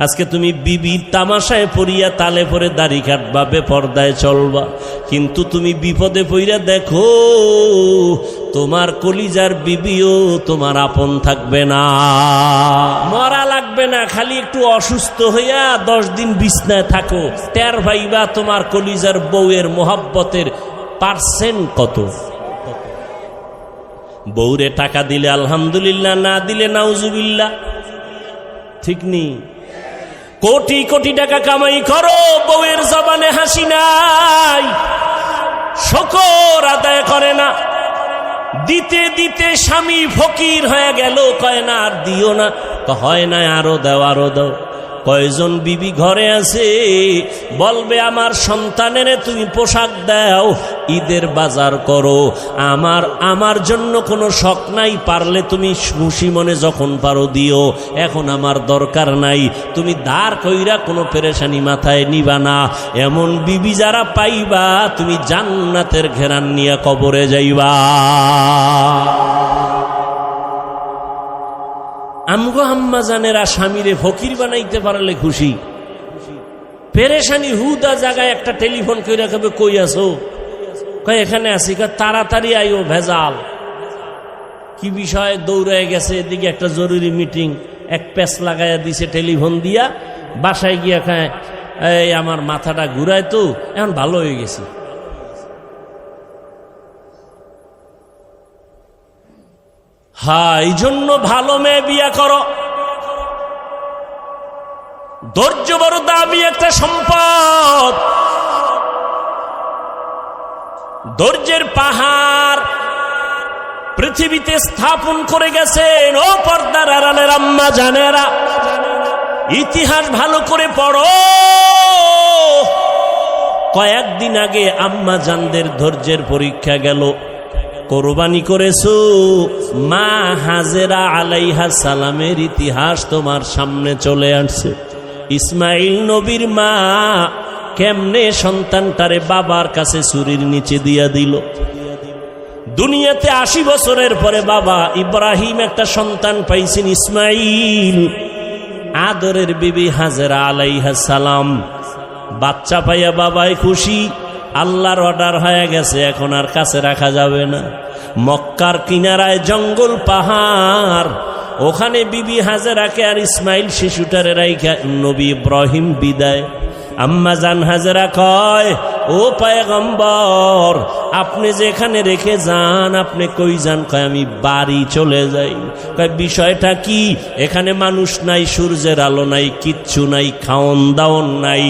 আজকে তুমি বিবির তামাশায় পড়িয়া তালে পরে দাড়ি কাটবা, বেপরদায় চলবা, কিন্তু তুমি বিপদে পড়িয়া দেখো তোমার কলিজার বিবিও তোমার আপন থাকবে না। মরা লাগবে না, খালি একটু অসুস্থ হইয়া 10 দিন বিছনায় থাকো, টের ভাইবা তোমার কলিজার বউয়ের মোহাব্বতের পার্সেন্ট কত। বউরে টাকা দিলে আলহামদুলিল্লাহ, না দিলে নাউজুবিল্লাহ, ঠিক নেই। কোটি কোটি টাকা কামাই করো, বউয়ের জবানে হাসি নাই, শুকর আদায় করে না। দিতে দিতে স্বামী ফকির হয়ে গেল, কয় না আর দিও না, হয় না আরো দাও আরো দাও। কয়জন বিবি ঘরে আছে বলবে আমার সন্তানের তুমি পোশাক দাও, ঈদের বাজার করো, আমার জন্য কোনো শখ নাই, পারলে তুমি খুশি মনে যখন পারো দিও, এখন আমার দরকার নাই। তুমি দাঁড় কইরা কোনো পেরেশানি মাথায় নিবা না। এমন বিবি যারা পাইবা তুমি জান্নাতের ঘেরান নিয়ে কবরে যাইবা। আমগো আম্মা জানেরা স্বামীরে ফকির বানাইতে পারলে খুশি, পেরেশানি হুদা জায়গায় একটা টেলিফোন কইরা কবে কই আছো, কয় এখানে আছি, তাড়াতাড়ি আইও, ভেজাল কি বিষয়, দৌড়ায় গেছে এদিকে একটা জরুরি মিটিং, এক প্যাচ লাগাইয়া দিছে টেলিফোন দিয়া, বাসায় গিয়া খায় এই আমার মাথাটা ঘুরায় তো এখন ভালো হয়ে গেছে। হ্যাঁ, এই জন্য ভালো মেয়ে বিয়া করো। ধৈর্য বড় দামি একটা সম্পদ। ধৈর্যের পাহাড় পৃথিবীতে স্থাপন করে গেছেন ও পর্দার আড়ালের আম্মা জানেরা। ইতিহাস ভালো করে পড়ো। কয়েকদিন আগে আম্মা জানদের ধৈর্যের পরীক্ষা গেল। কোরবানি করেছো, মা হাজেরা আলাইহা সালামের ইতিহাস তোমার সামনে চলে আসছে। ইসমাইল নবীর মা কেমনে সন্তানটারে বাবার কাছে ছুরির নিচে দিয়া দিল। দুনিয়াতে 80 বছরের পরে বাবা ইব্রাহিম একটা সন্তান পাইছেন, ইসমাইল। আদরের বিবি হাজেরা আলাইহা সালাম বাচ্চা পাইয়া বাবাই খুশি। আল্লাহর অর্ডার হয়ে গেছে, এখন আর কাছে রাখা যাবে না। মক্কার কিনারায় জঙ্গল পাহাড়, ওখানে বিবি হাজেরাকে আর ইসমাইল শিশুটারে রাইখা নবী ইব্রাহিম বিদায়। আম্মা জান হাজেরা কয়, ও পয়গম্বর আপনি যেখানে রেখে যান আপনি কই যান? কয় আমি বাড়ি চলে যাই। কয় বিষয়টা কি? এখানে মানুষ নাই, সূর্যের আলো নাই, কিচ্ছু নাই, খাওন দাওন নাই,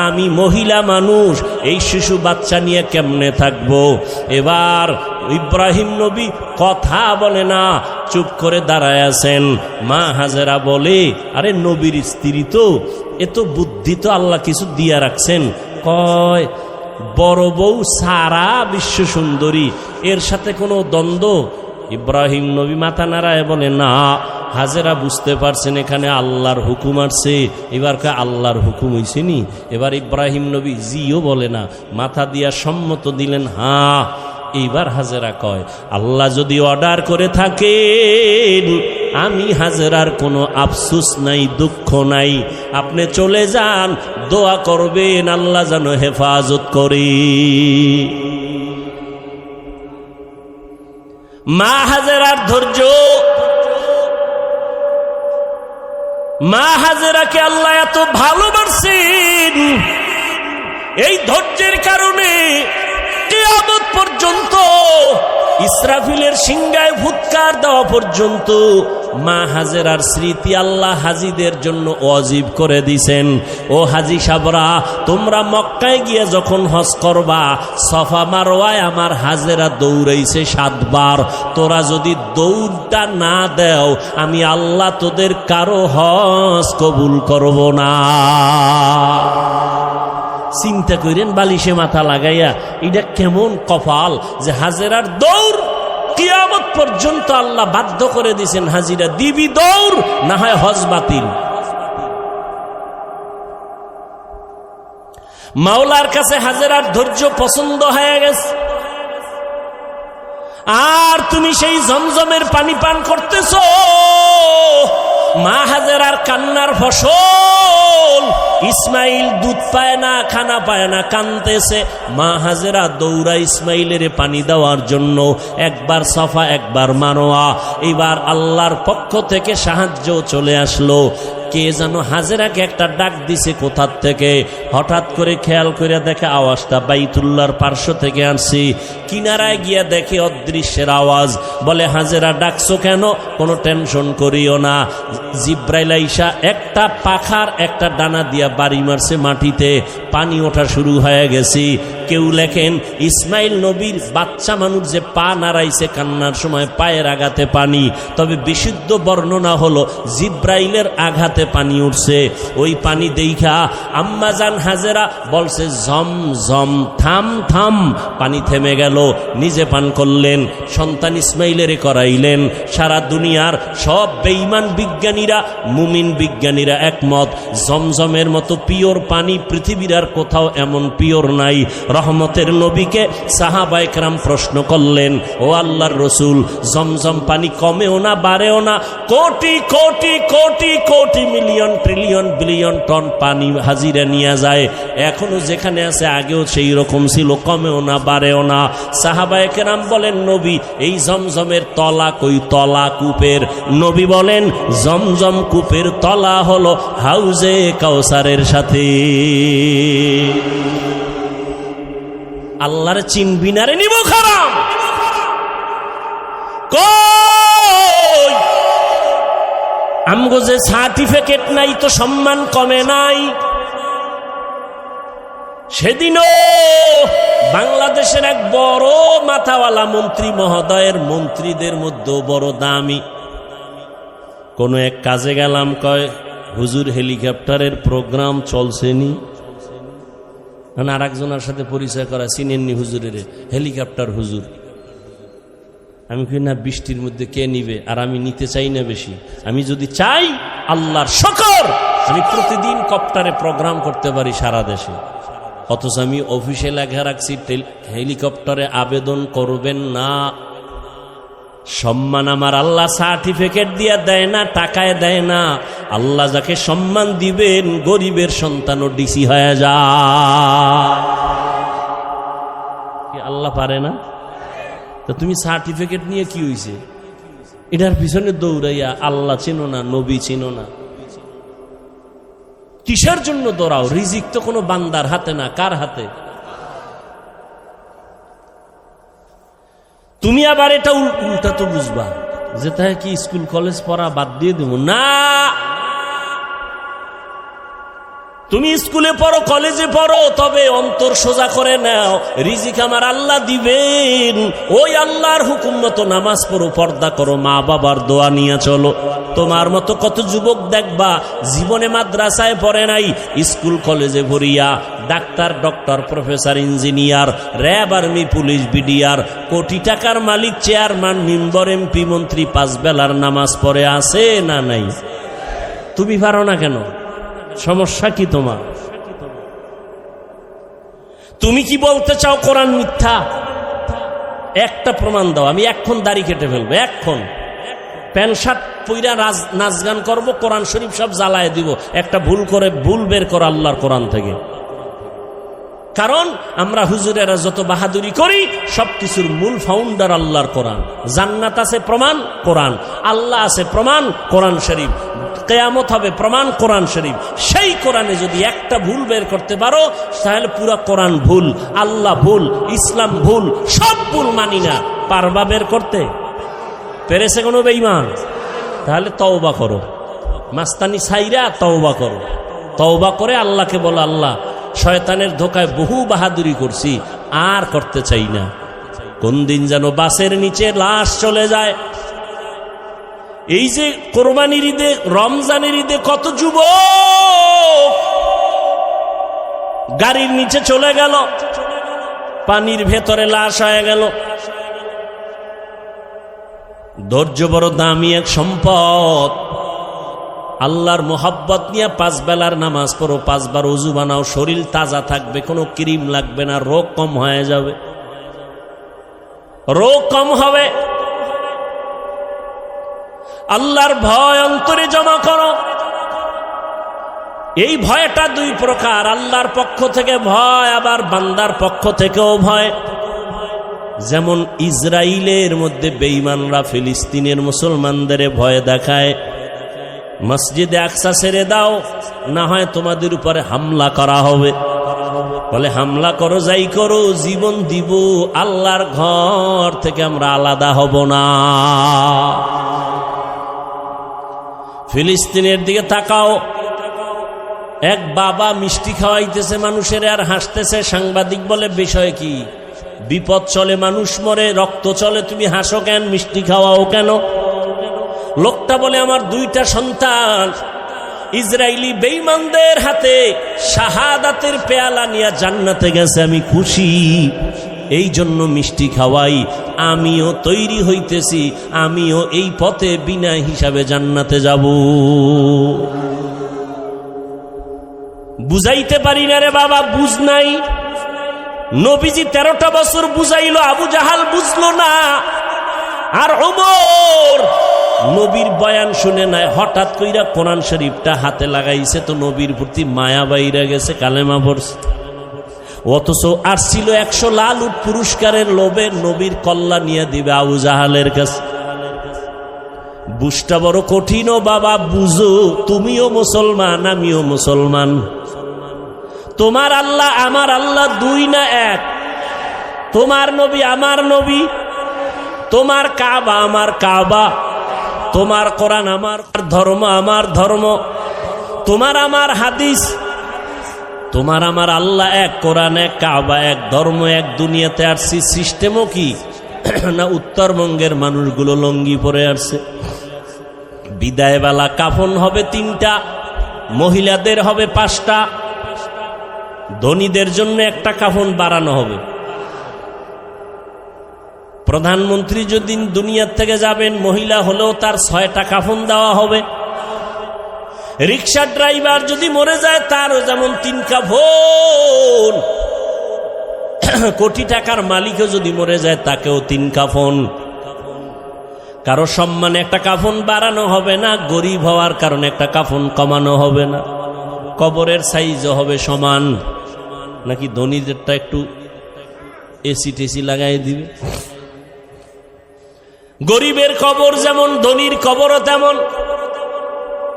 আমি মহিলা মানুষ, এই শিশু বাচ্চা নিয়ে কেমনে থাকবো? এবার ইব্রাহিম নবী কথা বলে না, চুপ করে দাঁড়ায় আছেন। মা হাজেরা বলে, আরে নবীর স্ত্রী তো, এত বুদ্ধি তো আল্লাহ কিছু দিয়া রাখছেন। কয় বড় বউ সারা বিশ্ব সুন্দরী, এর সাথে কোনো দ্বন্দ্ব? ইব্রাহিম নবী মাথা নাড়ায় বলে, না। হাজেরা বুঝতে পারছেন এখানে আল্লাহর হুকুম আসছে। এবার কয় আল্লাহর হুকুম হইছে নি? এবার ইব্রাহিম নবী জিও বলে না, মাথা দিয়া সম্মত দিলেন, হ্যাঁ। এইবার হাজেরা কয়, আল্লাহ যদি অর্ডার করে থাকেন আমি হাজেরার কোনো আফসোস নাই, দুঃখ নাই, আপনি চলে যান, দোয়া করবেন আল্লাহ যেন হেফাজত করে। মা হাজেরার ধৈর্য, মা হাজেরাকে আল্লাহ এত ভালোবাসেন, এই ধৈর্যের কারণে কিয়ামত পর্যন্ত, ইসরাফিলের সিংহায় ফুৎকার দেওয়া পর্যন্ত মা হাজেরার স্মৃতি আল্লাহ হাজিদের জন্য ওয়াজিব করে দিছেন। ও হাজি সাবরা, তোমরা মক্কায় গিয়ে যখন হজ করবা, সফা মারওয়ায় আমার হাজেরা দৌড়াইছে 7 বার। তোরা যদি দৌড়টা না দেও আমি আল্লাহ তোদের কারো হজ কবুল করব না। চিন্তা করেন, বালিশে মাথা লাগাইয়া, এটা কেমন কপাল যে হাজেরার দৌড় কিয়ামত পর্যন্ত আল্লাহ বাধ্য করে দিয়েছেন, হাজিরা দিবি দৌড়, না হয় হজ বাতিল। মাওলার কাছে হাজেরার ধৈর্য পছন্দ হয়ে গেছে। আর তুমি সেই জমজমের পানি পান করতেছো, মা হাজেরার কান্নার ফসল ইসমাইল দুধ পায় না, খানা পায় না, কাঁদতেছে। মা হাজেরা দৌড়া ইসমাইলের পানি দেওয়ার জন্য, একবার সাফা একবার মারোয়া। এবার আল্লাহর পক্ষ থেকে সাহায্য চলে আসলো। কে যেন হাজেরাকে একটা ডাক দিছে কোথার থেকে। হঠাৎ করে খেয়াল করে দেখে আওয়াজটা বাইতুল্লাহর পার্শ্ব থেকে আসছি। কিনারায় গিয়া দেখে অদৃশ্যের আওয়াজ। বলে হাজেরা ডাকছো কেন? কোনো টেনশন করিও না, জিব্রাইল আইসা একটা পাখার একটা ডানা দিয়া বাড়ি মারছে মাটিতে, পানি ওঠা শুরু হয়ে গেছি। কেউ লেখেন ইসমাইল নবীর বাচ্চা মানুষ যে পা নাড়াইছে কান্নার সময় পায়ের আঘাতে পানি, তবে বিশুদ্ধ বর্ণনা হলো জিব্রাইলের আঘাতে পানি উঠছে। ওই পানি দেইখা আম্মাজান হাজেরা বলছে জম জম, থাম থাম। পানি থেমে গেল, নিজে পান করলেন, সন্তান ইসমাইলের করাইলেন। সারা দুনিয়ার সব বেঈমান বিজ্ঞানীরা, মুমিন বিজ্ঞানীরা একমত, জমজমের মতো পিওর পানি পৃথিবীর আর কোথাও এমন পিওর নাই। রহমতের নবীকে সাহাবায়ে কেরাম প্রশ্ন করলেন, ও আল্লাহর রসুল, জমজম পানি কমেও না বাড়েও না, crore crore crore crore million trillion billion ton পানি হাজিরা নিয়ে যায়, এখনো যেখানে আছে আগেও সেই রকম ছিল, কমেও না বাড়েও না। সাহাবায়ে কেরাম বলেন, নবী এই জমজমের তলা কই? তলা কূপের। নবী বলেন, জমজম কূপের তলা হলো হাউজে কাউসারের সাথে। আল্লাহর চিনবি না রে নিব খারাম। কই আমগো যে সার্টিফিকেট নাই তো সম্মান কমে নাই। সেদিনও বাংলাদেশের এক বড় মাথাওয়ালা মন্ত্রী মহোদয়ের মন্ত্রীদের মধ্যেও বড় দামি, কোন এক কাজে গেলাম, কয় হুজুর হেলিকপ্টারের প্রোগ্রাম চলছেনি। আর একজনের সাথে পরিচয় করা, চিনেননি হুজুরের? হেলিকপ্টার হুজুর। আমি কই না, বৃষ্টির মধ্যে কে নিবে? আর আমি নিতে চাই না বেশি। আমি যদি চাই, আল্লাহর শকর, আমি প্রতিদিন কপ্টারে প্রোগ্রাম করতে পারি সারা দেশে। অথচ আমি অফিসে লেখা রাখছি হেলিকপ্টারে আবেদন করবেন না। সম্মান আমার আল্লাহ সার্টিফিকেট দিয়ে দেয় না, টাকায় দেয় না। আল্লাহ যাকে সম্মান দিবেন, গরিবের সন্তানও ডিসি হয়ে যায়। আল্লাহ পারে না? তো তুমি সার্টিফিকেট নিয়ে কি হইছে? এটার পিছনে দৌড়াইয়া আল্লাহ চিনো না, নবী চিনো না, কিসের জন্য দৌড়াও? রিজিক তো কোনো বান্দার হাতে না, কার হাতে? তুমি আবার এটা উল্টা তো বুঝবা যে তাই কি স্কুল কলেজ পড়া বাদ দিয়ে দেব না। তুমি স্কুলে পড়ো, কলেজে পড়ো, তবে অন্তর সোজা করে নাও, রিজিক আমার আল্লাহ দিবেন। ওই আল্লাহর হুকুম মতো নামাজ পড়ো, পর্দা করো, মা বাবার দোয়া নিয়ে চলো। তোমার মতো কত যুবক দেখবা জীবনে মাদ্রাসায় পড়ে নাই, স্কুল কলেজে ভরিয়া doctor, doctor, professor, engineer, RAB, army, police, BDR, কোটি টাকার মালিক, চেয়ারম্যান, মেম্বার, এমপি, মন্ত্রী, 5 বেলার নামাজ পড়ে আছে না নাই? তুমি পারো না কেন? সমস্যা কি তোমার? তুমি কি বলতে চাও কোরআন মিথ্যা? একটা প্রমাণ দাও, আমি এখন দাড়ি কেটে ফেলবো, এখন প্যান্ট শার্ট পইরা নাচ গান করবো, কোরআন শরীফ সব জ্বালায় দিব। একটা ভুল বের করো আল্লাহর কোরআন থেকে। কারণ আমরা হুজুরেরা যত বাহাদুরি করি, সবকিছুর মূল ফাউন্ডার আল্লাহর কোরআন। জান্নাত আছে প্রমাণ কোরআন, আল্লাহ আছে প্রমাণ কোরআন শরীফ, কিয়ামত হবে প্রমাণ কোরআন শরীফ। সেই কোরআনে যদি একটা ভুল বের করতে পারো, তাহলে পুরো কোরআন ভুল, আল্লাহ ভুল, ইসলাম ভুল, সব ভুল মানি না। পারবা বের করতে? পেরেছে কোনো বেঈমান? তাহলে তওবা করো, মাস্তানি ছাইরা তওবা করো। তওবা করে আল্লাহকে বলো, আল্লাহ শয়তানের ধোকায় বহু বাহাদুরি করছি, আর করতে চাই না। কোন দিন যেন বাসের নিচে লাশ চলে যায়। এই যে কোরবানির ঈদে, রমজানের ঈদে কত যুবক গাড়ির নিচে চলে গেল, পানির ভেতরে লাশ হয়ে গেল। ধৈর্য বড় দামি এক সম্পদ। আল্লাহর মোহাব্বত নিয়ে 5 বেলার নামাজ পড়ো, 5 বার ওযু বানাও, শরীর তাজা থাকবে, কোনো ক্রিম লাগবে না, রোগ কম হয়ে যাবে, রোগ কম হবে। আল্লাহর ভয় অন্তরে জমা করো। এই ভয়টা দুই প্রকার, আল্লাহর পক্ষ থেকে ভয়, আবার বান্দার পক্ষ থেকেও ভয়। যেমন ইসরায়েলের মধ্যে বেঈমানরা ফিলিস্তিনের মুসলমানদের ভয় দেখায়, মসজিদে আকসা ছেড়ে দাও, না হয় তোমাদের উপরে হামলা করা হবে। বলে হামলা করো, যাই করো, জীবন দিব, আল্লাহর ঘর থেকে আমরা আলাদা হব না। ফিলিস্তিনের দিকে তাকাও, এক বাবা মিষ্টি খাওয়াইতেছে মানুষের আর হাসতেছে। সাংবাদিক বলে বিষয় কি? বিপদ চলে, মানুষ মরে, রক্ত চলে, তুমি হাসো কেন, মিষ্টি খাওয়াও কেন? লোকটা বলে আমার দুইটা সন্তান ইসরায়েলি বেঈমানদের হাতে শাহাদাতের পেয়ালা নিয়ে জান্নাতে গেছে, আমি খুশি, এই জন্য মিষ্টি খাওয়াই। আমিও তৈরি হইতেছি, আমিও এই পথে বিনা হিসাবে জান্নাতে যাব। বুঝাইতে পারি না রে বাবা, বুঝ নাই। নবীজি 13টা বছর বুঝাইলো, আবু জাহাল বুঝলো না। আর ওমর নবীর বয়ান শুনে নাই, হঠাৎ কইরা কোরআন শরীফটা হাতে লাগাইছে, তো নবীর প্রতি মায়া বাইরা গেছে, কালেমা পড়ছে। অথচ আর ছিল 100 লাল উট পুরস্কারের লোভে নবীর কল্লা নিয়ে দিবে আবু জাহালের কাছে। বুঝটা বড় কঠিন ও বাবা, বুঝো, তুমিও মুসলমান, আমিও মুসলমান। তোমার আল্লাহ আমার আল্লাহ দুই না এক, তোমার নবী আমার নবী, তোমার কাবা আমার কাবা, তোমার কোরআন আমার ধর্ম, আমার ধর্ম, তোমার আমার হাদিস, তোমার আমার আল্লাহ এক, কোরআন এক, কাবা এক, ধর্ম এক। দুনিয়াতে আসছি সিস্টেমও কি না উত্তরবঙ্গের মানুষগুলো লঙ্গি পরে আসছে। বিদায়বেলা কাফন হবে 3টা, মহিলাদের হবে 5টা, ধনীদের জন্য একটা কাফন বাড়ানো হবে। প্রধানমন্ত্রী যদি দুনিয়ার থেকে যাবেন, মহিলা হলেও তার 6টা কাফন দেওয়া হবে। রিক্সা ড্রাইভার যদি মরে যায়, তারও যেমন 3 কাফন। কোটি টাকার মালিকও যদি মরে যায়, তাকেও 3 কাফন। কারো সম্মানে একটা কাফন বাড়ানো হবে না, গরিব হওয়ার কারণে একটা কাফন কমানো হবে না। কবরের সাইজও হবে সমান, নাকি ধনীদেরটা একটু এসি টেসি লাগাই দিবে। গরিবের কবর যেমন, ধনীর কবরও তেমন।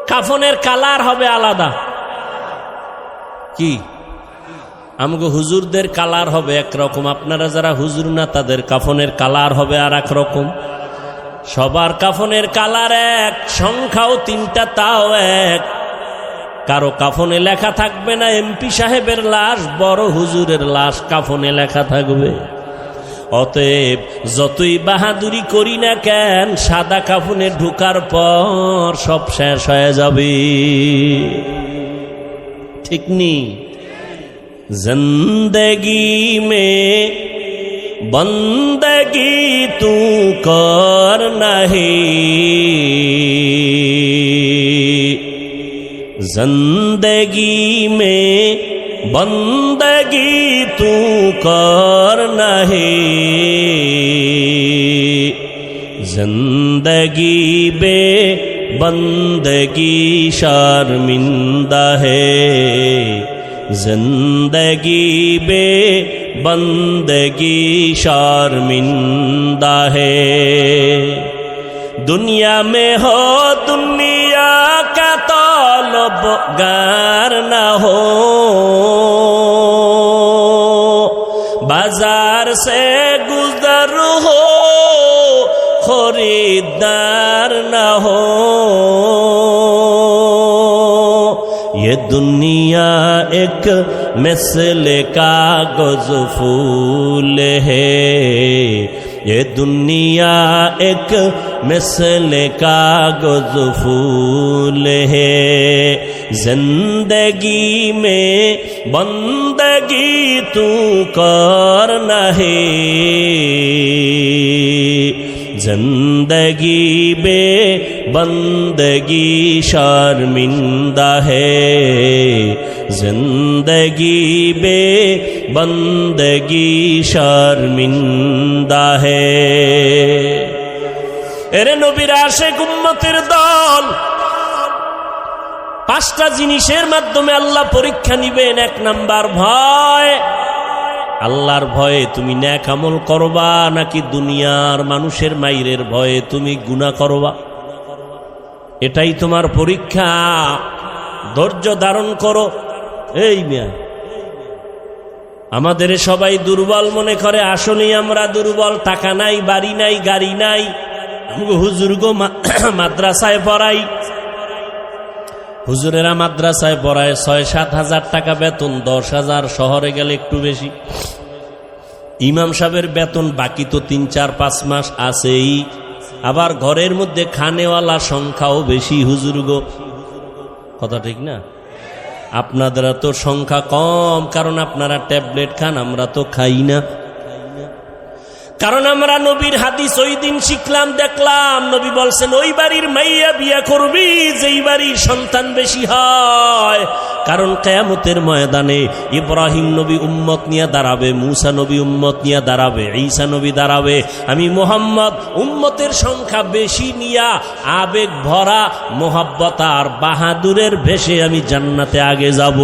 কাফনের কালার হবে আলাদা। কি আমগো হুজুরদের কালার হবে একরকম, আপনারা যারা হুজুর না তাদের কাফনের কালার হবে আর এক রকম। সবার কাফনের কালার এক, সংখ্যাও 3টা, তাও এক। কারো কাফনে লেখা থাকবে না এমপি সাহেবের লাশ, বড় হুজুরের লাশ কাফনে লেখা থাকবে। অতএব যতই বাহাদুরি করি না কেন, সাদা কাফনে ঢুকার পর সব শেষ হয়ে যাবে, ঠিক নি? জিন্দেগি মে বন্দগি তু কর নাহি, जिंदगी में बंदगी तू कर नहीं, जिंदगी बे बंदगी शर्मिंदा है, जिंदगी बे बंदगी शर्मिंदा है। दुनिया में हो दुनिया का तलबगार न हो, बाजार से गुजर हो खरीदार न हो। ये दुनिया एक मिसल कागज फूल है, ये दुनिया एक मिसल कागज फूल है। जिंदगी में बंदगी तू कर नहीं, जिंदगी बे बंदगी शर्मिंदा है, जिंदगी बे बंदगी शर्मिंदा है। এরে নবীর আশিক উম্মতের দল, 5টা জিনিসের মাধ্যমে আল্লাহ পরীক্ষা নিবেন। 1 নাম্বার ভয়। আল্লাহর ভয়ে তুমি নেক আমল করবা নাকি দুনিয়ার মানুষের মাইরের ভয়ে তুমি গুনাহ করবা, এটাই তোমার পরীক্ষা। ধৈর্য ধারণ করো। এই মিয়া, আমাদের সবাই দুর্বল মনে করে, আসলেই আমরা দুর্বল। টাকা নাই, বাড়ি নাই, গাড়ি নাই। হুজুরগো মাদ্রাসায় পড়াই, হুজুরেরা মাদ্রাসায় পড়ায় 6-7 হাজার টাকা বেতন, 10,000, শহরে গেলে একটু বেশি। ইমাম সাহেবের বেতন বাকি তো 3-4-5 মাস আছেই, আবার ঘরের মধ্যে খানেওয়ালা সংখ্যাও বেশি। হুজুরগো, কথা ঠিক না? আপনাদের তো সংখ্যা কম, কারণ আপনারা ট্যাবলেট খান, আমরা তো খাই না। কারণ আমরা নবীর হাদিস ওই দিন শিখলাম, দেখলাম নবী বলছেন ওই বাড়ির মাইয়া বিয়া করবি যেই বাড়ির সন্তান বেশি হয়। কারণ কিয়ামতের ময়দানে ইব্রাহিম নবী উম্মত নিয়ে দাঁড়াবে, মূসা নবী উম্মত নিয়ে দাঁড়াবে, ঈসা নবী দাঁড়াবে। আমি মুহাম্মদ উম্মতের সংখ্যা বেশি নিয়া আবেগ ভরা মোহাব্বত আর বাহাদুরের ভেসে আমি জান্নাতে আগে যাব।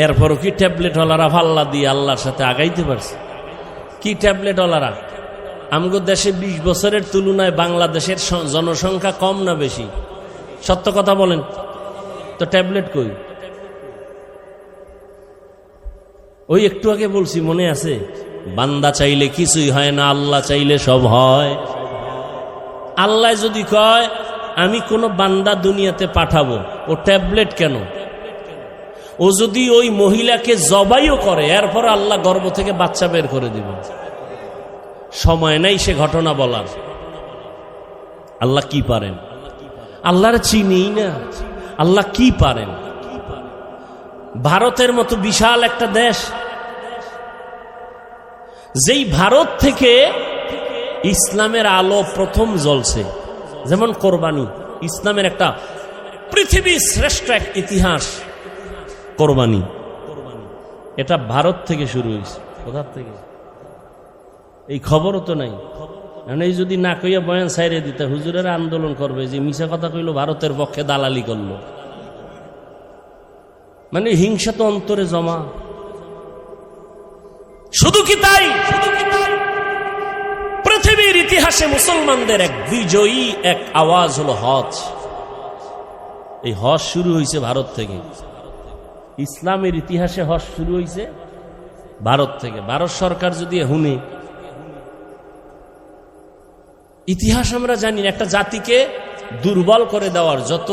এরপরও কি ট্যাবলেটওয়ালারা পাল্লা দিয়ে আল্লাহর সাথে আগাইতে পারছে? কি ট্যাবলেটওয়ালারা? আমগো দেশে 20 বছরের তুলনায় বাংলাদেশের জনসংখ্যা কম না বেশি? সত্য কথা বলেন তো, ট্যাবলেট কই? ওই একটু আগে বলছি, মনে আছে? বান্দা চাইলে কিছুই হয় না, আল্লাহ চাইলে সব হয়। আল্লাহ যদি কয় আমি কোনো বান্দা দুনিয়াতে পাঠাবো, ও ট্যাবলেট কেন? ও যদি ওই মহিলাকে জবাইও করে, এরপর আল্লাহ গর্ভ থেকে বাচ্চা বের করে দিব। সময় নাই সে ঘটনা বলার। আল্লাহ কি পারেন? আল্লাহর চিনি না, আল্লাহ কি পারেন? ভারতের মতো বিশাল একটা দেশ, যেই ভারত থেকে ইসলামের আলো প্রথম জ্বলছে, যেমন কোরবানি, ইসলামের একটা পৃথিবীর শ্রেষ্ঠ এক ইতিহাস কোরবানি, এটা ভারত থেকে শুরু হয়েছে। কোথা থেকে? এই খবরও তো নাই। এই যদি না কইয়া বয়ান সাইরে দিতে, হুজুরের আন্দোলন করবে যে মিছা কথা কইল, ভারতের পক্ষে দালালি করলো। মানে হিংসা তো অন্তরে জমা। শুধু কি তাই? পৃথিবীর ইতিহাসে মুসলমানদের এক বিজয়ী এক আওয়াজ হলো হজ। এই হজ শুরু হয়েছে ভারত থেকে। ইসলামের ইতিহাসে হজ শুরু হয়েছে ভারত থেকে। ভারত সরকার যদি হুনে, ইতিহাস আমরা জানি না, একটা জাতিকে দুর্বল করে দেওয়ার যত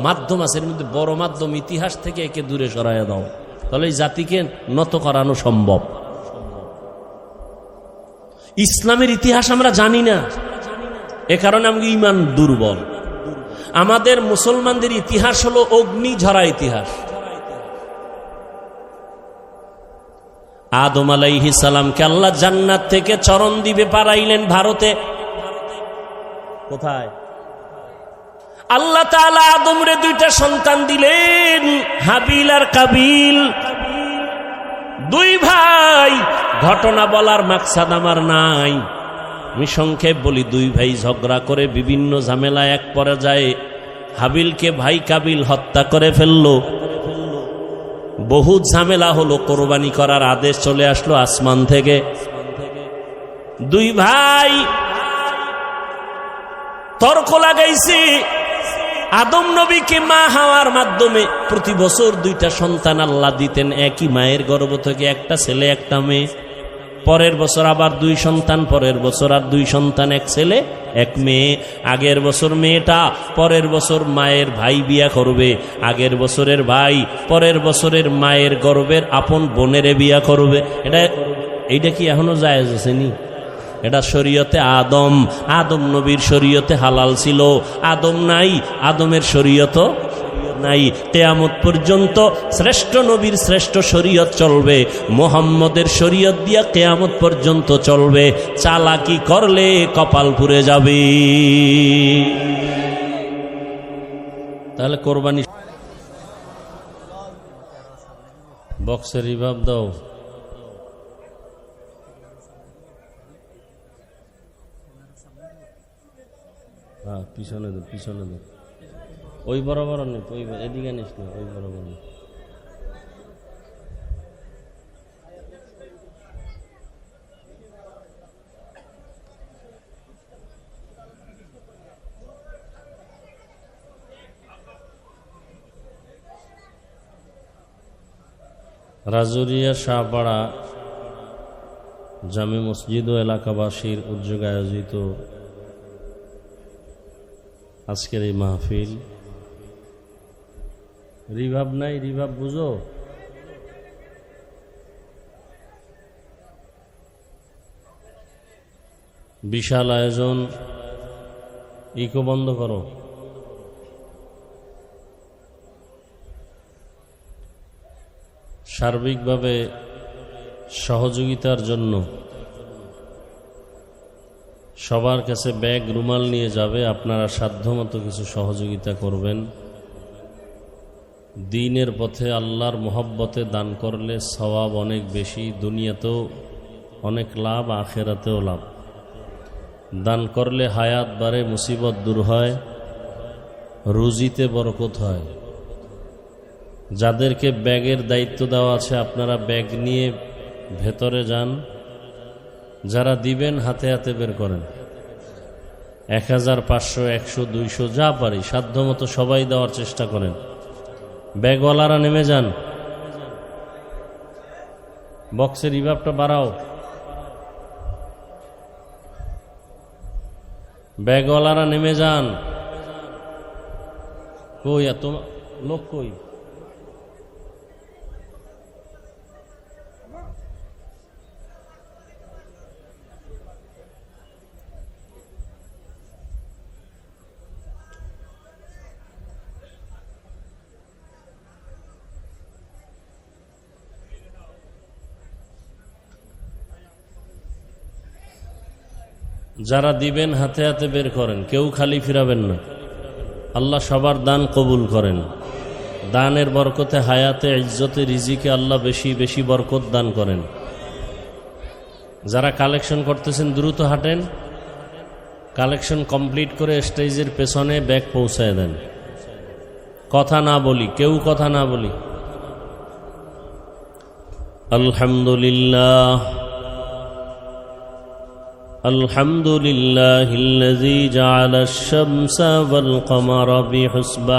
মাধ্যম আছে, এর মধ্যে বড় মাধ্যম ইতিহাস থেকে একে দূরে সরাইয়া দাও, তাহলে এই জাতিকে নত করানো সম্ভব। ইসলামের ইতিহাস আমরা জানি না, এ কারণে আমাদের ঈমান দুর্বল। আমাদের মুসলমানদের ইতিহাস হলো অগ্নি ঝরা ইতিহাস। আদম আলাইহিস সালামকে আল্লাহ জান্নাত থেকে চরণ দ্বীপে পাঠাইলেন ভারতে। কোথায়? আল্লাহ তাআলা আদমরে 2টা সন্তান দিলেন, হাবিল আর কাবিল, 2 ভাই। ঘটনা বলার মাকসাদ আমার নাই, আমি সংক্ষেপ বলি। 2 ভাই ঝগড়া করে বিভিন্ন ঝামেলা এক পর্যায়ে হাবিলকে ভাই কাবিল হত্যা করে ফেললো। বহু ঝামেলা হলো, কোরবানি করার আদেশ চলে আসলো আসমান থেকে। 2 ভাই তর্ক লাগাইছে। আদম নবীকে মা হাওয়ার মাধ্যমে প্রতি বছর 2টা সন্তান আল্লাহ দিতেন, একই মায়ের গর্ভ থেকে, একটা ছেলে একটা মেয়ে। পরের বছর আবার 2 সন্তান, পরের বছর আর 2 সন্তান, এক ছেলে এক মেয়ে। আগের বছর মেয়েটা পরের বছর মায়ের ভাই বিয়া করবে, আগের বছরের ভাই পরের বছরের মায়ের গর্ভের আপন বোনের বিয়া করবে। এইটা কি এখনো জায়েজ আছে নি? এটা শরীয়তে আদম নবীর শরীয়তে হালাল ছিল। আদম নাই, আদমের শরীয়ত নাই। কিয়ামত পর্যন্ত শ্রেষ্ঠ নবীর শ্রেষ্ঠ শরীয়ত চলবে, মুহাম্মদের শরীয়ত দিয়া কিয়ামত পর্যন্ত চলবে। চালাকি করলে কপাল পুড়ে যাবে। তাহলে কোরবানি বক্সের রিভাব দাও। হ্যাঁ, পিছনে দে, পিছনে দে। ওই বরাবর নে, ওই এদিকে নিস না, ওই বরাবর নে। রাজুরিয়া শাহপাড়া জামে মসজিদ ও এলাকাবাসীর উদ্যোগে আয়োজিত আজকের এই মাহফিল, রিভাব নাই, রিভাব বুঝো, বিশাল আয়োজন, ইকো বন্ধ করো। সার্বিকভাবে সহযোগিতার জন্য সবার কাছে ব্যাগ রুমাল নিয়ে যাবে, আপনারা সাধ্যমতো কিছু সহযোগিতা করবেন। দ্বীনের পথে আল্লাহর মহব্বতে দান করলে সওয়াব অনেক বেশি, দুনিয়াতেও অনেক লাভ, আখেরাতেও লাভ। দান করলে হায়াত বাড়ে, মুসিবত দূর হয়, রুজিতে বরকত হয়। যাদেরকে ব্যাগের দায়িত্ব দেওয়া আছে আপনারা ব্যাগ নিয়ে ভেতরে যান। যারা দিবেন হাতে হাতে বের করেন, 1000, 500, 100, 200 যা পারি সাধ্যমতো সবাই দেওয়ার চেষ্টা করেন। ব্যাগওয়ালারা নেমে যান, বক্সের রিভাবটা বাড়াও। ব্যাগওয়ালারা নেমে যান। কই এত লোক কই? যারা দিবেন হাতে হাতে বের করেন, কেউ খালি ফিরাবেন না। আল্লাহ সবার দান কবুল করেন। দানের বরকতে হায়াতে, ইজ্জতে, রিজিকে আল্লাহ বেশি বেশি বরকত দান করেন। যারা কালেকশন করতেছেন দ্রুত হাঁটেন, কালেকশন কমপ্লিট করে স্টেজের পেছনে ব্যাগ পৌঁছায় দেন। কথা না বলি, কেউ কথা না বলি। আলহামদুলিল্লাহ الحمد لله الذي جعل الشمس والقمر بحسبان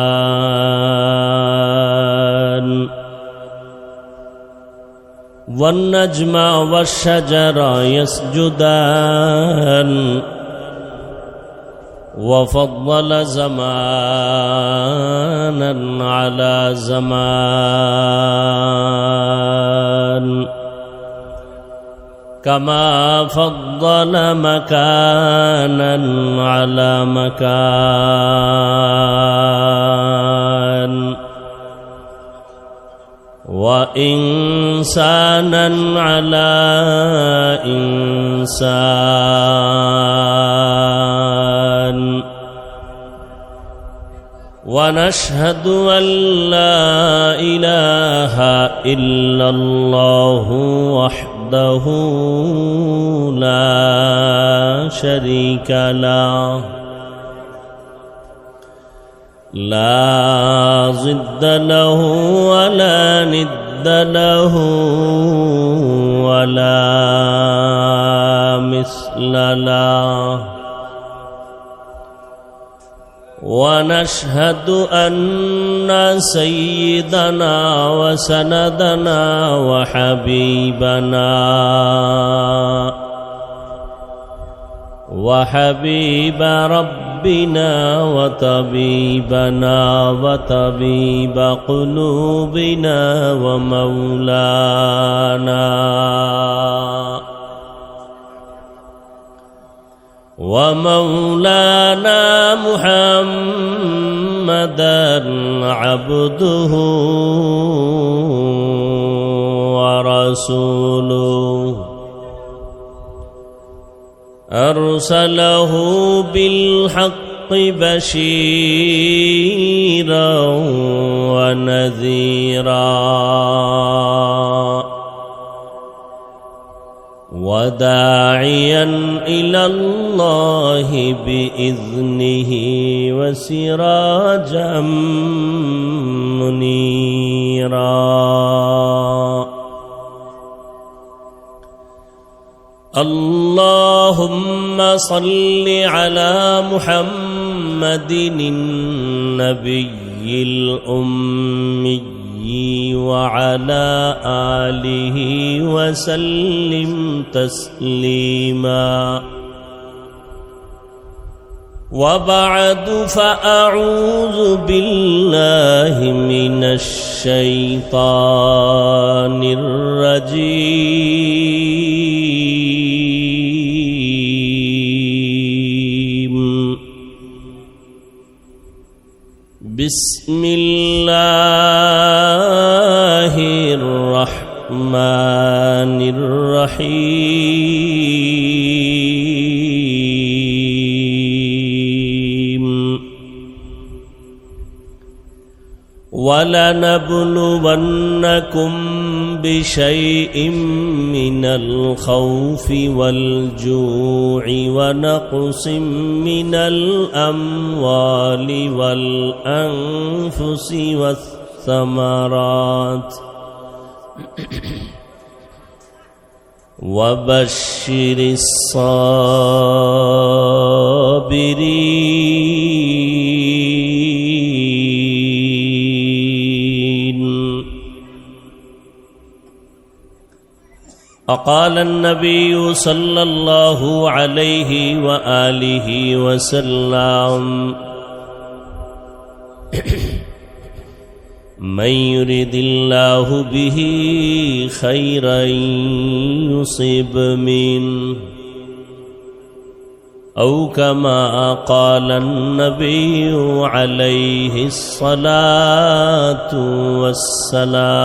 والنجم والشجر يسجدان وفضل زمانا على زمان كما فضل مكانا على مكان وإنسانا على إنسان ونشهد أن لا إله إلا الله وحده لا شريك له لا ضد له ولا ند له ولا مثل له ونشهد أن سيدنا وسندنا وحبيب ربنا وطبيبنا وطبيب قلوبنا ومولانا محمدا عبده ورسوله أرسله بالحق بشيرا ونذيرا وداعيا إلى الله بإذنه وسراجا منيرا اللهم صل على محمد النبي الأمي وعلى آله وسلم تسليما وبعد فأعوذ بالله من الشيطان الرجيم بسم الله الرحمن الرحيم ولنبلونكم بشيء من الخوف والجوع ونقص من الأموال والأنفس والثمرات وبشر الصابرين. وقال النبي صلى الله عليه وآله وسلم من يرد الله به خيرا يصب منه أو كما قال النبي عليه الصلاة والسلام.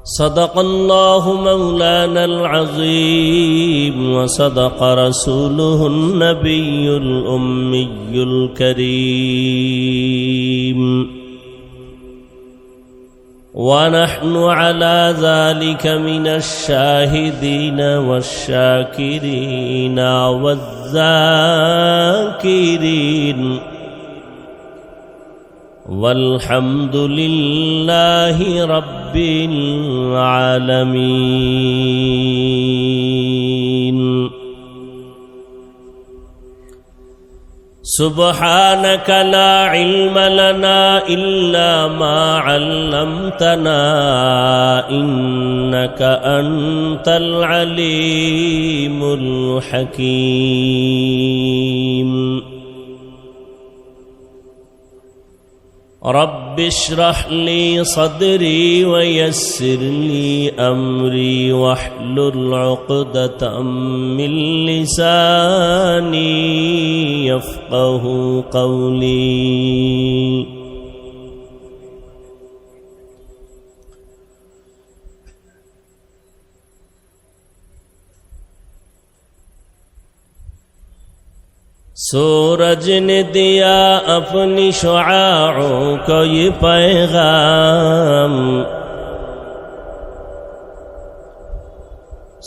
صدق الله مولانا العظيم وصدق رسوله النبي الأمي الكريم ونحن على ذلك من الشاهدين والشاكرين والذاكرين والحمد لله رب العالمين. سبحانك لا علم لنا إلا ما علمتنا إنك أنت العليم الحكيم. رب اشرح لي صدري ويسر لي أمري واحلل عقدة من لساني يفقه قولي. सूरज ने दिया अपनी शुआओं को ये पैगाम,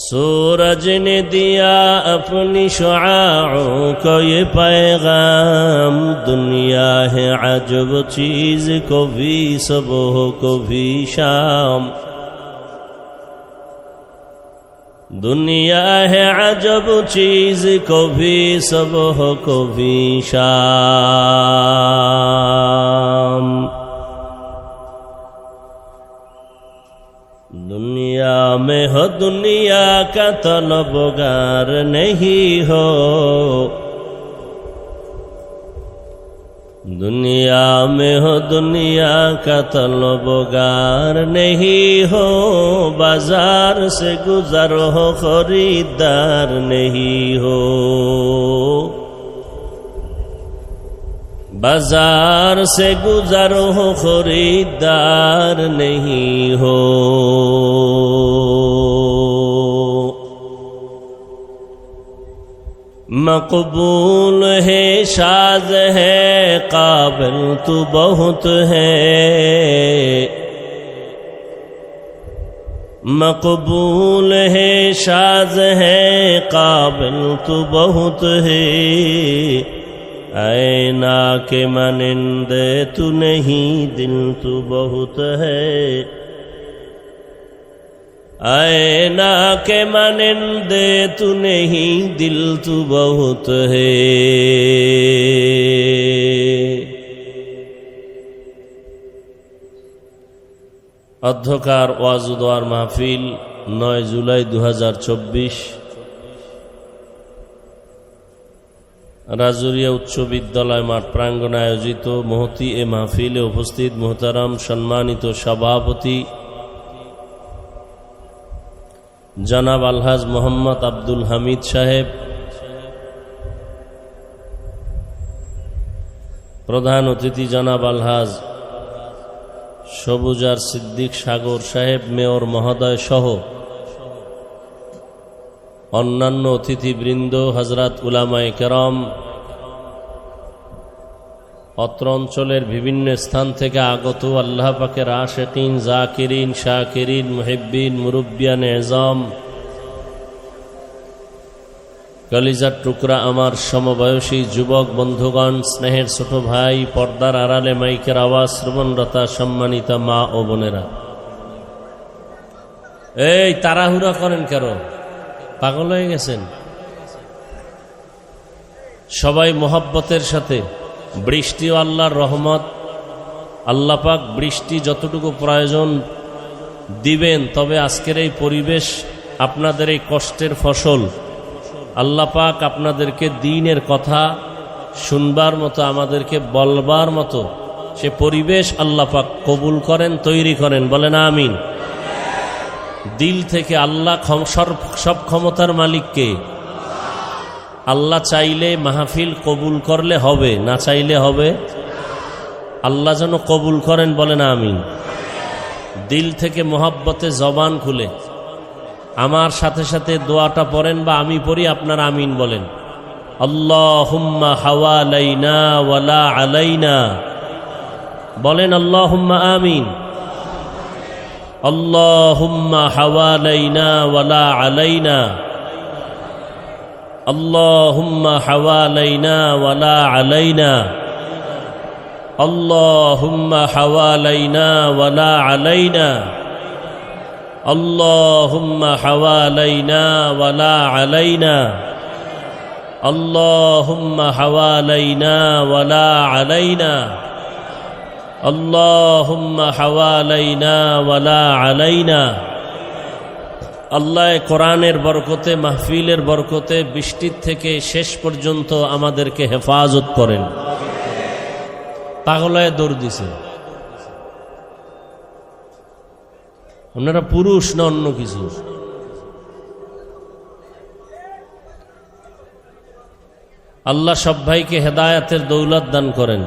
सूरज ने दिया अपनी शुआओं को ये पैगाम। दुनिया है अजब चीज को भी सुबह को भी शाम, दुनिया है अजब चीज को भी सुबह को भी शाम। दुनिया में हो दुनिया का तलबगार नहीं हो, दुनिया में हो दुनिया का तलबगार नहीं हो। बाजार से गुजर हो खरीदार नहीं हो, बाजार से गुजर हो खरीदार नहीं हो। मकबूल है शाद है काबिल तू बहुत है, मकबूल है शाज है काबिल तो बहुत है ऐना के मानिंदे तू नहीं दिल तू बहुत है ऐना के मानिंदे तू नहीं दिल तू बहुत है। অধ্যকার ওয়াজ ও দোয়ার মাহফিল 9 জুলাই 2024 রাজুরিয়া উচ্চ বিদ্যালয় মাঠ প্রাঙ্গণে আয়োজিত মহতি এ মাহফিলে উপস্থিত মুহতারাম সম্মানিত সভাপতি জনাব আলহাজ মোহাম্মদ আব্দুল হামিদ সাহেব, প্রধান অতিথি জনাব আলহাজ সবুজার সিদ্দিক সাগর সাহেব মেয়র মহোদয় সহ অন্যান্য অতিথিবৃন্দ, হযরত উলামায়ে কেরাম, অত্র অঞ্চলের বিভিন্ন স্থান থেকে আগত আল্লাহ পাকের আশিকিন, জাকিরিন, শাকিরিন, মুহিব্বিন, মুরব্বিয়ান এজাম, কলিজার টুকরা আমার সমবয়সী যুবক বন্ধুগণ, স্নেহের ছোট ভাই, পর্দার আড়ালে মাইকের আওয়াজ শ্রবণরতা সম্মানিত মা ও বোনেরা, এই তাড়াহুড়া করেন কেন? পাগল হয়ে গেছেন? সবাই মোহাব্বতের সাথে, বৃষ্টিও আল্লাহর রহমত, আল্লাহ পাক বৃষ্টি যতটুকু প্রয়োজন দিবেন, তবে আজকের এই পরিবেশ আপনাদের এই কষ্টের ফসল আল্লাহ পাক আপনাদেরকে দ্বীনের কথা শুনবার মতো, আমাদেরকে বলবার মতো সে পরিবেশ আল্লাহ পাক কবুল করেন, তৈরি করেন। বলেন আমিন। দিল থেকে আল্লাহ সব ক্ষমতার মালিককে, আল্লাহ চাইলে মাহফিল কবুল করলে হবে, না চাইলে হবে। আল্লাহ যেন কবুল করেন, বলেন আমিন। দিল থেকে মোহাব্বতে জবান খুলে আমার সাথে সাথে দোয়াটা পড়েন বা আমি পড়ি, আপনার আমিন বলেন। আল্লাহুম্মা হাওয়ালাইনা ওয়ালা আলাইনা, বলেন আল্লাহুম্মা আমিন। আল্লাহুম্মা হাওয়ালাইনা ওয়ালা আলাইনা, আল্লাহুম্মা হাওয়ালাইনা ওয়ালা আলাইনা, আল্লাহুম্মা হাওয়ালাইনা ওয়ালা আলাইনা, আল্লাহুম্মা হাওয়ালাইনা ওয়ালা আলাইনা, আল্লাহুম্মা হাওয়ালাইনা ওয়ালা আলাইনা, আল্লাহুম্মা হাওয়ালাইনা ওয়ালা আলাইনা। আল্লাহ কোরআনের বরকতে, মাহফিলের বরকতে বৃষ্টির থেকে শেষ পর্যন্ত আমাদেরকে হেফাজত করেন। পাগলায় দৌড় দিছে, ওনারা পুরুষ না অন্য কিছু? আল্লাহ সব ভাইকে হেদায়াতের দৌলত দান করেন।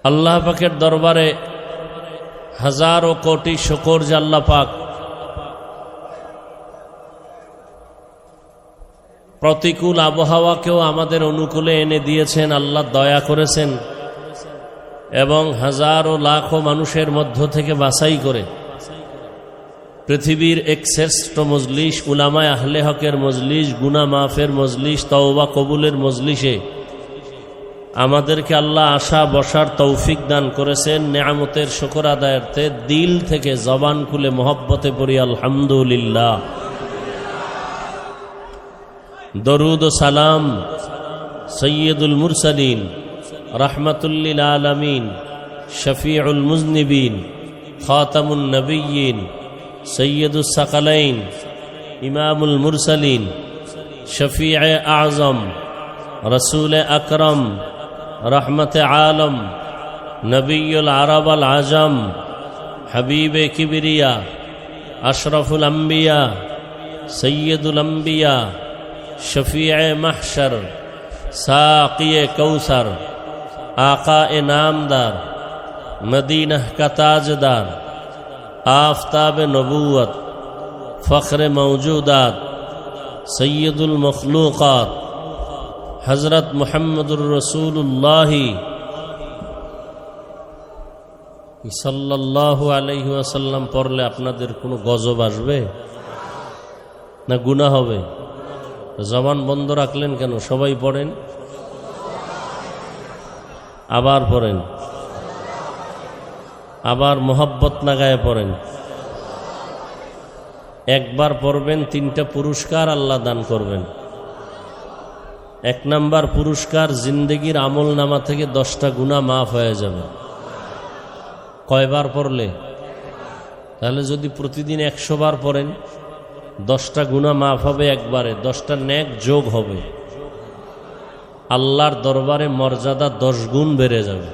আল্লাহ পাকের দরবারে হাজারো কোটি শুকর যে আল্লাহ পাক প্রতিকূল আবহাওয়াকেও আমাদের অনুকূলে এনে দিয়েছেন, আল্লাহ দয়া করেছেন এবং হাজারো লাখো মানুষের মধ্য থেকে বাছাই করে পৃথিবীর এক শ্রেষ্ঠ মজলিস, উলামায়ে আহলে হকের মজলিস, গুনাহ মাফের মজলিস, তওবা কবুলের মজলিসে আমাদেরকে আল্লাহ আসা বসার তৌফিক দান করেছেন। নেয়ামতের শুকর আদায়ার্থে দিল থেকে জবান খুলে মোহব্বতে পড়ি আলহামদুলিল্লাহ। দরুদ ও সালাম সৈয়দুল মুরসালিন, রাহমাতুল্লিল আলামিন, শফিউল মুজনিবিন, খাতামুন নবিয়্যিন, সৈয়দুস সাকালাইন, ইমামুল মুরসালিন, শফিয়ে আজম, রসুল আকরম, রহমতে আলম, নবিয়ুল আরব আল আজম, হাবিবে কিবরিয়া, আশরফুল আম্বিয়া, সৈয়দুল আম্বিয়া, শফিয়ে মাহশর, সাকিয়ে কৌসর, आका नामदार, मदीना का ताजदार, आफताब नबूवत, फ़ख्र मौजूदात, सैयदुल मखलूक़ात, হযরত মুহাম্মদুর রাসূলুল্লাহ সাল্লাল্লাহু আলাইহি ওয়াসাল্লাম পড়লে আপনাদের কোনো গজব আসবে না গুনাহ হবে? জবান বন্ধ রাখলেন কেন? সবাই পড়েন, আবার পড়েন, আবার মোহাব্বত লাগায় পড়েন। একবার পড়বেন, 3টা পুরস্কার আল্লাহ দান করবেন। 1 নাম্বার পুরস্কার, জিন্দেগির আমল নামা থেকে 10টা গুনাহ মাফ হয়ে যাবে। কয়বার পড়লে? তাহলে যদি প্রতিদিন 100 বার পড়েন, 10টা গুনাহ মাফ হবে একবারে, 10টা নেক যোগ হবে। আল্লাহর দরবারে মর্যাদা 10 গুণ বেড়ে যাবে।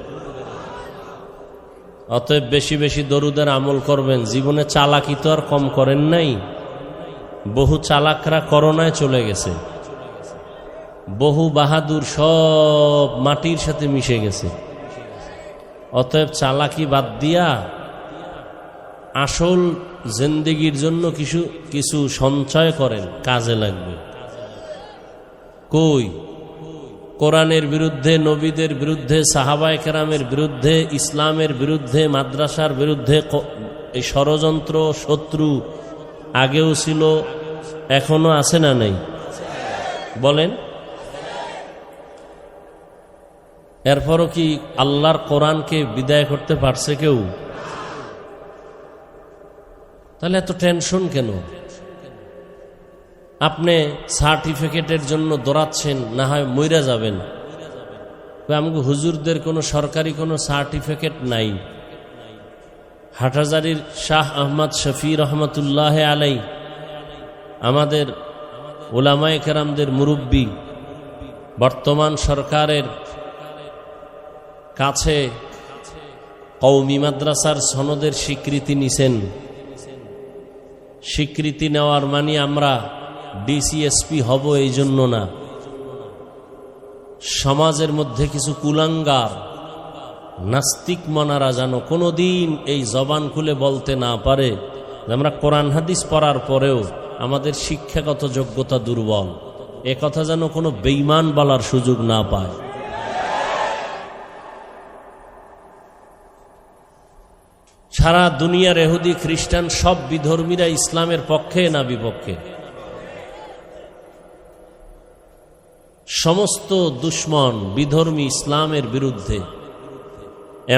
অতএব বেশি বেশি দরুদের আমল করবেন। জীবনে চালাকি তো আর কম করেন নাই। বহু চালাকরা করোনায় চলে গেছে, বহু বাহাদুর সব মাটির সাথে মিশে গেছে। অতএব চালাকি বাদ দিয়া আসল জিন্দেগির জন্য কিছু কিছু সঞ্চয় করেন, কাজে লাগবে। কই? কোরআনের বিরুদ্ধে, নবীদের বিরুদ্ধে, সাহাবায়ে কেরামের বিরুদ্ধে, ইসলামের বিরুদ্ধে, মাদ্রাসার বিরুদ্ধে এই ষড়যন্ত্র, শত্রু আগেও ছিল, এখনো আছে না নাই? বলেন। এরপরও কি আল্লাহর কোরআনকে বিদায় করতে পারছে কেউ? তাহলে এত টেনশন কেন? আপনি সার্টিফিকেটের জন্য দৌড়াচ্ছেন, না হয় মইরা যাবেন। আমাকে হুজুরদের কোনো সরকারি কোনো সার্টিফিকেট নাই। হাটহাজারীর শাহ আহমদ শফি রহমতুল্লাহ আলাই, আমাদের উলামায়ে কেরামদের মুরব্বী, বর্তমান সরকারের কাছে কওমি মাদ্রাসার সনদের স্বীকৃতি নিছেন। স্বীকৃতি নেওয়ার মানে আমরা ডিসিএসপি হব এই জন্য না। সমাজের মধ্যে কিছু কুলাঙ্গার নাস্তিক মনারা যেন কোনোদিন এই জবান খুলে বলতে না পারে যে আমরা কোরআন হাদিস পড়ার পরেও আমাদের শিক্ষাগত যোগ্যতা দুর্বল। এ কথা যেন কোনো বেঈমান বলার সুযোগ না পায়। সারা দুনিয়ার ইহুদি খ্রিস্টান সব বিধর্মীরা ইসলামের পক্ষে না বিপক্ষে? সমস্ত দুশ্মন বিধর্মী ইসলামের বিরুদ্ধে।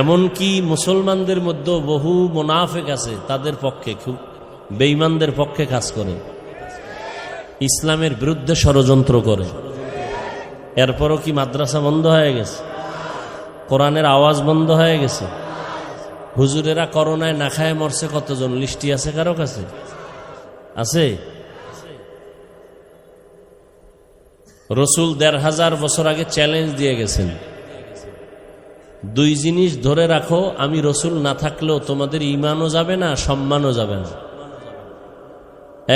এমনকি মুসলমানদের মধ্যে বহু মুনাফিক আছে, তাদের পক্ষে, খুব বেঈমানদের পক্ষে কাজ করে, ইসলামের বিরুদ্ধে ষড়যন্ত্র করে। এরপরও কি মাদ্রাসা বন্ধ হয়ে গেছে? কোরআনের আওয়াজ বন্ধ হয়ে গেছে? হুজুরেরা করোনায় না খায় মরছে কতজন? লিস্টি আছে কারো কাছে? আছে? রসুল ১৫০০ বছর আগে চ্যালেঞ্জ দিয়ে গেছেন, 2 জিনিস ধরে রাখো, আমি রসুল না থাকলেও তোমাদের ঈমানও যাবে না, সম্মানও যাবে না।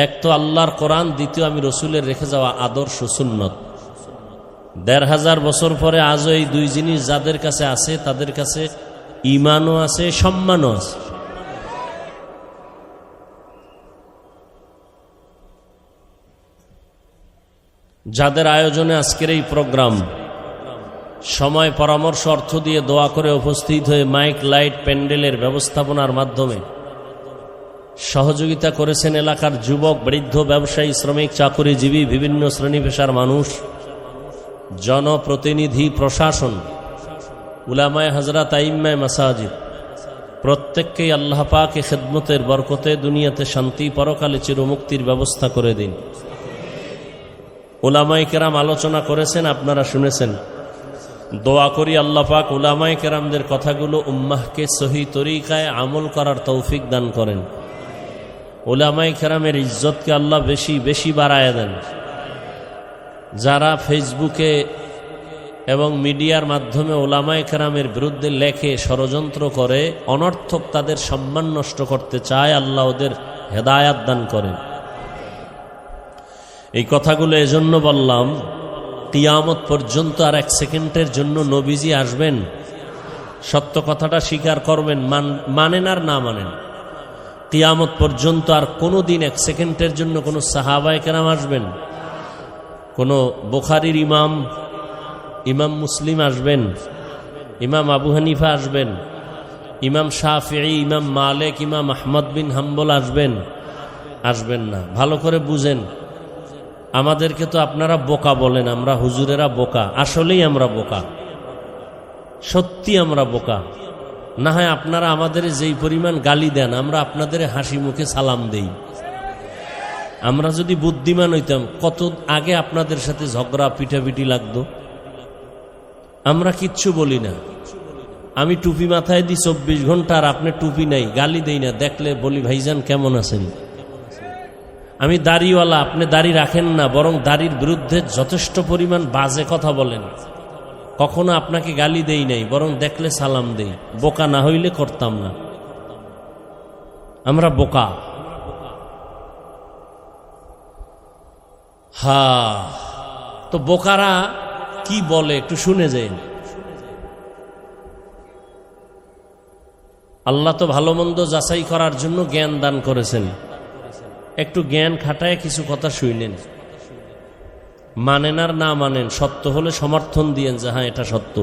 এক তো আল্লাহর কোরআন, দ্বিতীয় আমি রসুলের রেখে যাওয়া আদর্শ সুন্নত। ১৫০০ বছর পরে আজও এই 2 জিনিস যাদের কাছে আছে তাদের কাছে ঈমানও আছে, সম্মানও আছে। যাদের আয়োজনে আজকের এই প্রোগ্রাম, সময়, পরামর্শ, অর্থ দিয়ে দোয়া করে উপস্থিত হয়ে মাইক, লাইট, প্যান্ডেলের ব্যবস্থাপনার মাধ্যমে সহযোগিতা করেছেন এলাকার যুবক, বৃদ্ধ, ব্যবসায়ী, শ্রমিক, চাকুরিজীবী, বিভিন্ন শ্রেণী পেশার মানুষ, জনপ্রতিনিধি, প্রশাসন, উলামায়ে হযরত, আইম্মায়ে মাসাজিদ, প্রত্যেককেই আল্লাহ পাক এ খিদমতের বরকতে দুনিয়াতে শান্তি, পরকালে চিরমুক্তির ব্যবস্থা করে দিন। উলামায়ে কেরাম আলোচনা করেছেন, আপনারা শুনেছেন। দোয়া করি আল্লাহ পাক উলামায়ে কেরামদের কথাগুলো উম্মাহকে সহি তরিকায় আমল করার তৌফিক দান করেন। উলামায়ে কেরামের ইজ্জতকে আল্লাহ বেশি বেশি বাড়ায় দেন। যারা ফেসবুকে এবং মিডিয়ার মাধ্যমে উলামায়ে কেরামের বিরুদ্ধে লেখে, ষড়যন্ত্র করে, অনর্থক তাদের সম্মান নষ্ট করতে চায়, আল্লাহ ওদের হেদায়াত দান করেন। এই কথাগুলো এজন্য বললাম, কিয়ামত পর্যন্ত আর 1 সেকেন্ডের জন্য নবীজি আসবেন, সত্য কথাটা স্বীকার করবেন, মানেন আর না মানেন, কিয়ামত পর্যন্ত আর কোনো দিন 1 সেকেন্ডের জন্য কোনো সাহাবায়ে কেরাম আসবেন, কোনো বুখারীর ইমাম, ইমাম মুসলিম আসবেন, ইমাম আবু হানিফা আসবেন, ইমাম শাফিঈ, ইমাম মালিক, ইমাম আহমদ বিন হাম্বল আসবেন? আসবেন না। ভালো করে বুঝেন, আমাদেরকে তো আপনারা বোকা বলেন, আমরা হুজুরেরা বোকা। আসলেই আমরা বোকা, সত্যি আমরা বোকা। না হয় আপনারা আমাদের যেই পরিমাণ গালি দেন, আমরা আপনাদের হাসি মুখে সালাম দেই। আমরা যদি বুদ্ধিমান হইতাম, কত আগে আপনাদের সাথে ঝগড়া পিটাপিটি লাগতো। আমরা কিচ্ছু বলি না। আমি টুপি মাথায় দিই 24 ঘন্টা, আর আপনি টুপি নাই, গালি দেই না। দেখলে বলি ভাইজান কেমন আছেন। আমি দাড়িওয়ালা, আপনি দাড়ি রাখেন না, বরং দাড়ির বিরুদ্ধে যথেষ্ট পরিমাণ বাজে কথা বলেন। কখনো আপনাকে গালি দেই নাই, বরং দেখলে সালাম দেই। বোকা না হইলে করতাম না। আমরা বোকা। তো বোকারা কি বলে একটু শুনে যান। আল্লাহ তো ভালো মন্দ যাচাই করার জন্য জ্ঞান দান করেছেন। একটু জ্ঞান খাটায় কিছু কথা শুনেন, মানেন আর না মানেন, সত্য হলে সমর্থন দিয়েন যে হ্যাঁ এটা সত্য।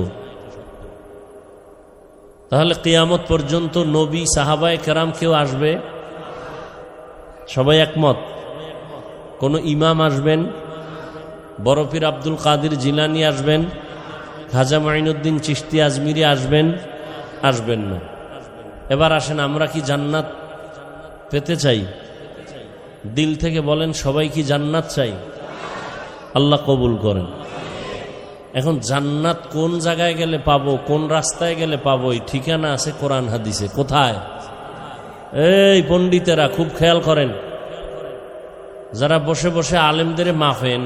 তাহলে কিয়ামত পর্যন্ত নবী সাহাবায়ে কেরাম কেউ আসবে? সবাই একমত? কোন ইমাম আসবেন? বড় পীর আব্দুল কাদের জিলানী আসবেন? খাজা মাইনুদ্দিন চিশতি আজমিরি আসবেন? আসবেন না। এবার আসেন, আমরা কি জান্নাত পেতে চাই? দিল থেকে বলেন, সবাই কি জান্নাত চাই? আল্লাহ কবুল করেন। এখন জান্নাত কোন জায়গায় গেলে পাবো, কোন রাস্তায় গেলে পাবো, এই ঠিকানা আছে কোরআন হাদিসে। কোথায়? এই পণ্ডিতেরা খুব খেয়াল করেন, যারা বসে বসে আলেমদের মাফেন,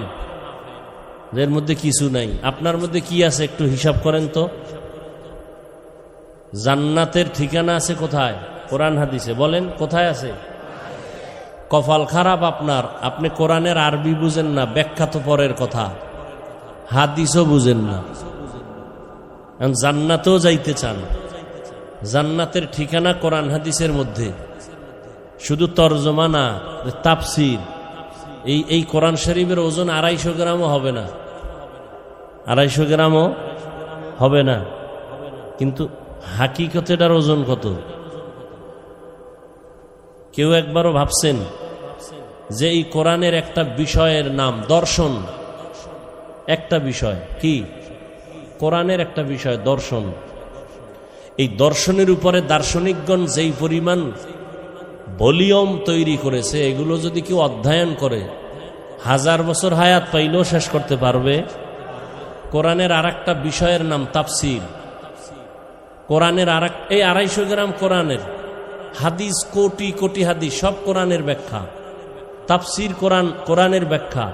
এর মধ্যে কিছু নাই। আপনার মধ্যে কি আছে একটু হিসাব করেন তো। জান্নাতের ঠিকানা আছে কোথায়? কোরআন হাদিসে। বলেন কোথায় আছে? কপাল খারাপ আপনার, আপনি কোরআনের আরবি বুঝেন না, ব্যাখ্যা তো পরের কথা, হাদিসও বুঝেন না। জান্নাতেও যাইতে চান, জান্নাতের ঠিকানা কোরআন হাদিসের মধ্যে। শুধু তরজমা না, তাফসীর। এই কোরআন শরীফের ওজন 250 গ্রামও হবে না, 250 গ্রামও হবে না। কিন্তু হাকিকতে এটার ওজন কত? কেউ একবারও ভাবছেন যে এই কোরআনের একটা বিষয়ের নাম দর্শন? একটা বিষয় কি? কোরআনের একটা বিষয় দর্শন। এই দর্শনের উপরে দার্শনিকগণ যেই পরিমাণ ভলিউম তৈরি করেছে, এগুলো যদি কেউ অধ্যয়ন করে 1000 বছর হায়াত পাইলেও শেষ করতে পারবে। কোরআনের আর একটা বিষয়ের নাম তাফসীর। কোরআনের এই 250 গ্রাম কোরআনের হাদিস, কোটি কোটি হাদিস, সব কোরআনের ব্যাখ্যা। তাফসীর কোরআনের ব্যাখ্যা।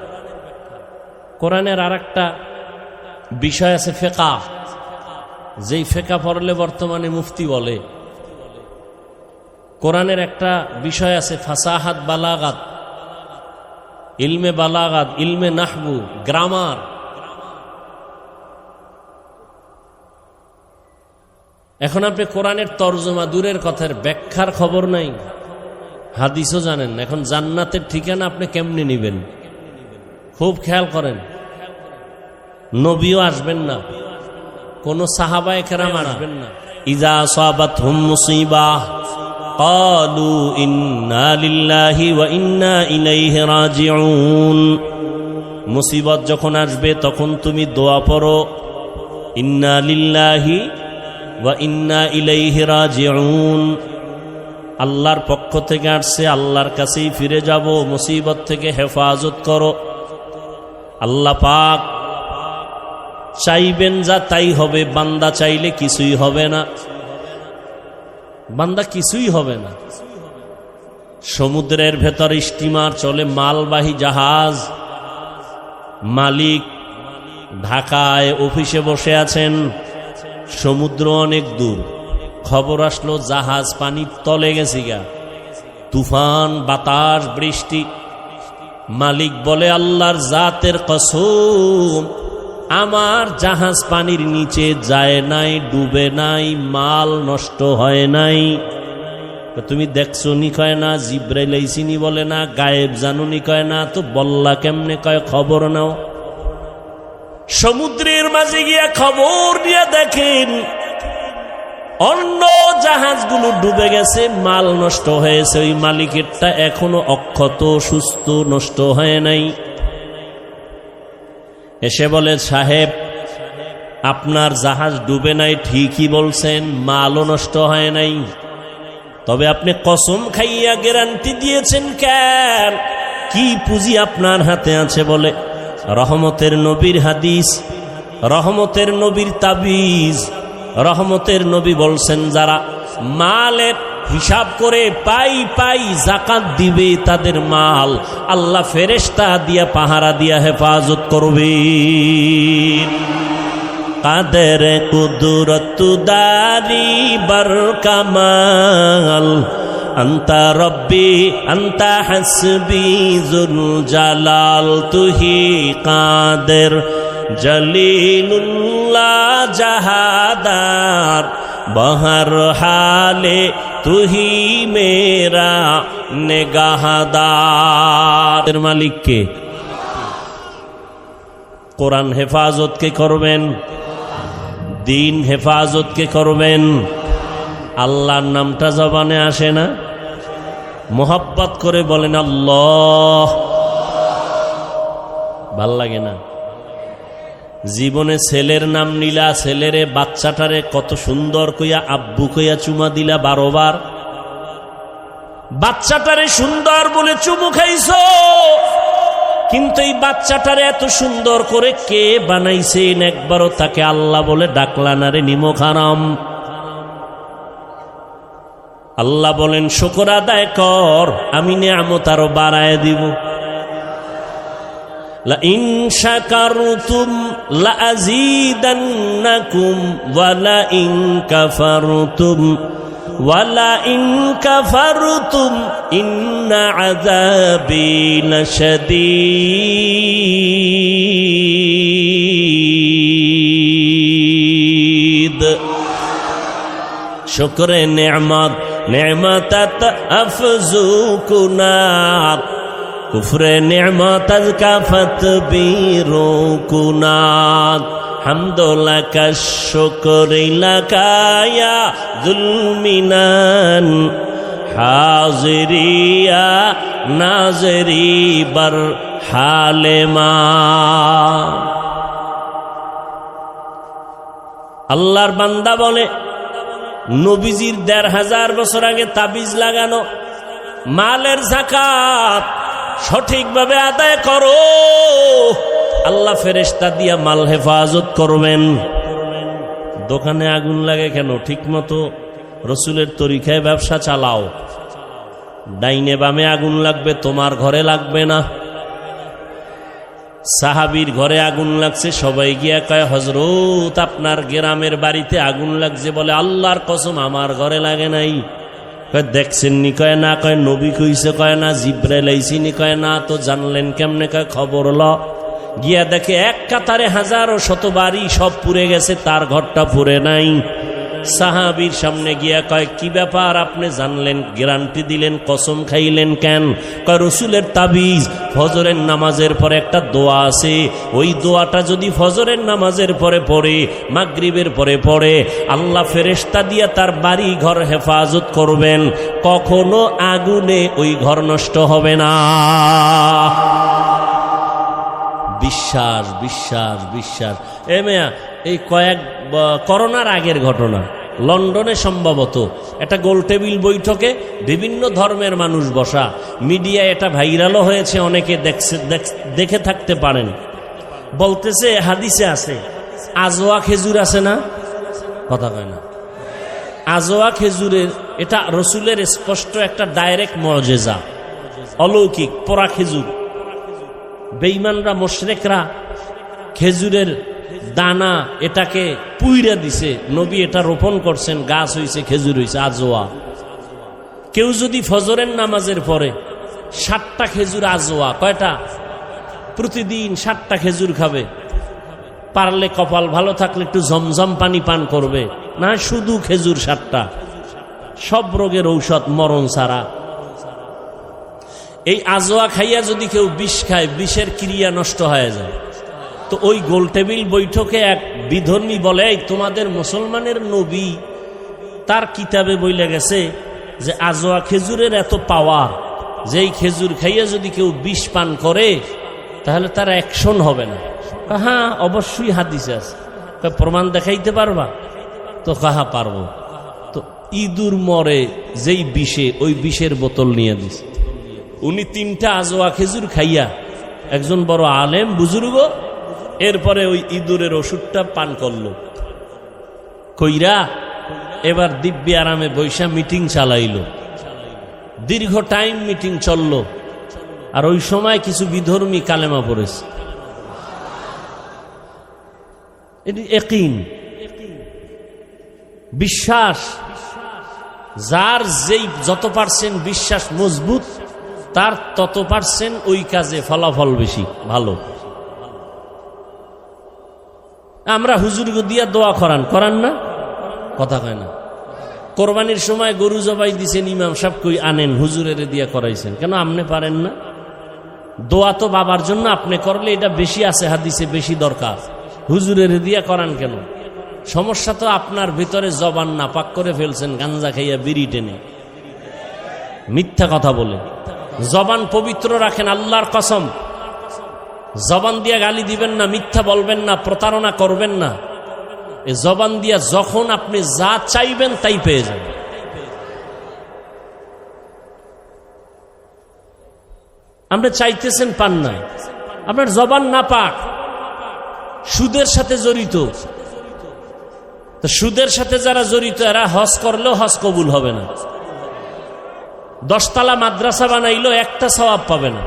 কোরআনের আর একটা বিষয় আছে ফিকহ, যেই ফিকহ পড়লে বর্তমানে মুফতি বলে। কোরআনের একটা বিষয় আছে ফাসাহাত, বালাগাত, ইলমে বালাগাত, ইলমে নাহবু, গ্রামার। এখন আপনি কোরআনের তরজমা দূরের কথার ব্যাখ্যার খবর নাই, হাদিসও জানেন না। এখন জান্নাতের ঠিকানা আপনি কেমনে নেবেন? খুব খেয়াল করেন, নবীও আসবেন না, কোন সাহাবায়ে কেরাম আসবেন না। ইজা আসাবাতহুম মুসিবাহ ক্বালু ইন্না লিল্লাহি ওয়া ইন্না ইলাইহি রাজিউন। মুসিবত যখন আসবে তখন তুমি দোয়া পড়ো, ইন্না লিল্লাহি ওয়া ইন্না ইলাইহি রাজিউন। আল্লাহর পক্ষ থেকে আসছে, আল্লাহর কাছেই ফিরে যাব, মুসিবত থেকে হেফাজত করো। আল্লাহ পাক চাইবেন যা তাই হবে, বান্দা চাইলে কিছুই হবে না, বান্দা কিছুই হবে না। সমুদ্রের ভেতর স্টিমার চলে, মালবাহী জাহাজ, মালিক ঢাকায় অফিসে বসে আছেন, সমুদ্র অনেক দূর। খবর আসলো জাহাজ পানির তলে গেছে গা, তুফান, বাতাস, বৃষ্টি। মালিক বলে আল্লাহর জাতের কসম, আমার জাহাজ পানির নিচে যায় নাই, ডুবে নাই, মাল নষ্ট হয় নাই। তুমি দেখছো নি? কয় না। জিব্রাইল আইছিনি বলে না। গায়েব জানুনি? কয় না। তো বল্লা কেমনে? কয় খবর নাও। সমুদ্রের মাঝে গিয়া খবর নিয়ে দেখেন অন্য জাহাজগুলো ডুবে গেছে, মাল নষ্ট হয়েছে, ওই মালিকেরটা এখনো অক্ষত সুস্থ, নষ্ট হয় নাই। এসে বলে, সাহেব আপনার জাহাজ ডুবে নাই ঠিকই বলছেন, মালও নষ্ট হয় নাই, তবে আপনি কসম খাইয়া গ্যারান্টি দিয়েছেন কেন? কি পুঁজি আপনার হাতে আছে? বলে, রহমতের নবীর হাদিস, রহমতের নবীর তাবিজ। রহমতের নবী বলছেন, যারা মালের হিসাব করে পাই পাই যাকাত দিবে, তাদের মাল আল্লাহ ফেরেশতা দিয়া পাহারা দিয়া হেফাজত করবে। কাদের কুদরত দারি বার কামাল, আন্তা রব্বি আন্তা হাসবি জুল জালাল, তুহি কাদের জলিলুল্লাহ জাহাদার, বহর হালে তুহি মেরা নেগাহদার। মালিককে কোরআন হেফাজত কে করবেন? দিন হেফাজত কে করবেন? আল্লাহর নামটা জবানে আসে না? মোহাব্বত করে বলেন আল্লাহ, ভাল লাগে না? জীবনে ছেলের নাম নিলা, ছেলেরে বাচ্চাটারে কত সুন্দর কইয়া আব্বু কইয়া চুমা দিলা 12 বার, বাচ্চাটারে সুন্দর বলে চুমু খাইছো, কিন্তু এই বাচ্চাটারে এত সুন্দর করে কে বানাইছেন একবারও তাকে আল্লাহ বলে ডাকলা না রে নিমক হারাম। আল্লাহ বলেন শুকর আদায় কর, আমি নিয়ামত আরো বাড়ায় দিব। লা ইন শাকারতুম লা আযীদান্নাকুম ওয়া লা ইন কাফারতুম ওয়া লা ইন কাফারতুম ইন্না আযাবি লাশাদীদ। শুকরে নিয়ামত নেমাতাত আফজুকুনাত, কুফরে নিয়ামত আজকাফত বিরুকুনাত। হামদুল্লাকা শুকরিলাকা ইয়া যুলমিনান, হাজিরিয়া নাজরি বার হালেমা। আল্লাহর বান্দা বলে, নবীজির ১৫০০ বছর আগে তাবিজ লাগানো মালের যাকাত সঠিকভাবে আদায় করো, আল্লাহ ফেরেশতা দিয়া মাল হেফাজত করবেন। দোকানে আগুন লাগে কেন? ঠিক মতো রসুলের তরিকায় ব্যবসা চালাও। ডাইনে বামে আগুন লাগবে, তোমার ঘরে লাগবে না। সাহাবীর ঘরে আগুন লাগছে, সবাই গিয়া কয়, হযরত আপনার গ্রামের বাড়িতে আগুন লাগছে। বলে, আল্লাহর কসম আমার ঘরে লাগে নাই। কয়, দেখছেন নি? কয় না। কয়, নবী কইছে? কয় না। জিব্রাইল আইছিনি? কয় না। তো জানলেন কেমনে? কয়, খবর ল। গিয়া দেখে এক কাতারে হাজারো শত বাড়ি সব পুড়ে গেছে, তার ঘরটা পুড়ে নাই। সাহাবীর সামনে গিয়া কয়, কি ব্যাপার, আপনি জানলেন, গ্যারান্টি দিলেন, কসম খাইলেন কেন? কয়, রসুলের তাবিজ, ফজরের নামাজের পরে একটা দোয়া আছে, ওই দোয়াটা যদি ফজরের নামাজের পরে পড়ে, মাগরিবের পরে পড়ে, আল্লাহ ফেরেশতা দিয়া তার বাড়ি ঘর হেফাজত করবেন, কখনো আগুনে ওই ঘর নষ্ট হবে না। বিশ্বাস, বিশ্বাস, বিশ্বাস। এ মেয়া, এই করোনার আগের ঘটনা, লন্ডনে সম্ভবত একটা গোল টেবিল বৈঠকে বিভিন্ন ধর্মের মানুষ বসা, মিডিয়া এটা ভাইরালও হয়েছে, অনেকে দেখে থাকতে পারেন। বলতেছে, হাদিসে আছে, আজোয়া খেজুর আছে না? কথা কয় না। আজোয়া খেজুরের, এটা রসুলের স্পষ্ট একটা ডাইরেক্ট মুআজিজা, অলৌকিক। পোড়া খেজুর, বেঈমানরা মুশরিকরা খেজুরের দানা এটাকে পুইরা দিছে, নবী এটা রোপণ করছেন, গাছ হইছে, খেজুর হইছে, আজোয়া। কেউ যদি ফজরের নামাজের পরে 7টা খেজুর, আজোয়া কয়টা? প্রতিদিন 7টা খেজুর খাবে, পারলে কপাল ভালো থাকলে একটু জমজম পানি পান করবে, না শুধু খেজুর 7টা, সব রোগের ঔষধ, মরণ ছাড়া। এই আজোয়া খাইয়া যদি কেউ বিষ খায়, বিষের ক্রিয়া নষ্ট হয়ে যায়। তো ওই গোল টেবিল বৈঠকে এক বিধর্মী বলে, তোমাদের মুসলমানের নবী তার কিতাবে বইলে গেছে যে আজোয়া খেজুরের এত পাওয়ার, যে এই খেজুর খাইয়ে যদি কেউ বিষ পান করে তাহলে তার অ্যাকশন হবে না। হ্যাঁ অবশ্যই হাদিসে আছে। প্রমাণ দেখাইতে পারবা? তো কাহা পারবো। তো ইঁদুর মরে যেই বিষে, ওই বিষের বোতল নিয়ে দিছে। উনি 3টা আজোয়া খেজুর খাইয়া, একজন বড় আলেম বুজুর্গ, এরপরে ওই ইঁদুরের ওষুধটা পান করলো। কইরা এবার দিব্যি আরামে বৈশা মিটিং চালাইল। দীর্ঘ টাইম মিটিং চলল। আর ওই সময় কিছু বিধর্মী কালেমা পড়েছে। এটি ইয়াকিন, বিশ্বাস। যার যেই যত পারছেন বিশ্বাস মজবুত, তার তত পারছেন ওই কাজে ফলাফল বেশি ভালো। আমরা হুজুরকে দিয়া দোয়া করান না? কথা কয় না। কোরবানির সময় গরু জবাই দিছেন, ইমাম সাহেব কই আনেন, হুজুরের দিয়া করাইছেন কেন? আপনি পারেন না? দোয়া তো বাবার জন্য আপনি করলে এটা বেশি আছে, হাদিসে বেশি দরকার। হুজুরের দিয়া করান কেন? সমস্যা তো আপনার ভিতরে জবান না পাক করে ফেলছেন, গাঞ্জা খাইয়া বিড়ি টেনে মিথ্যা কথা বলে। জবান পবিত্র রাখেন, আল্লাহর কসম। জবান দিয়া গালি দিবেন না, মিথ্যা বলবেন না, প্রতারণা করবেন না। এই জবান দিয়া যখন আপনি যা চাইবেন তাই পেয়ে যাবেন। আপনি চাইতেছেন পান না, আপনার জবান না পাক, সুদের সাথে জড়িত। তো সুদের সাথে যারা জড়িত এরা হজ করলেও হজ কবুল হবে না। 10 তলা মাদ্রাসা বানাইলেও একটা সওয়াব পাবে না।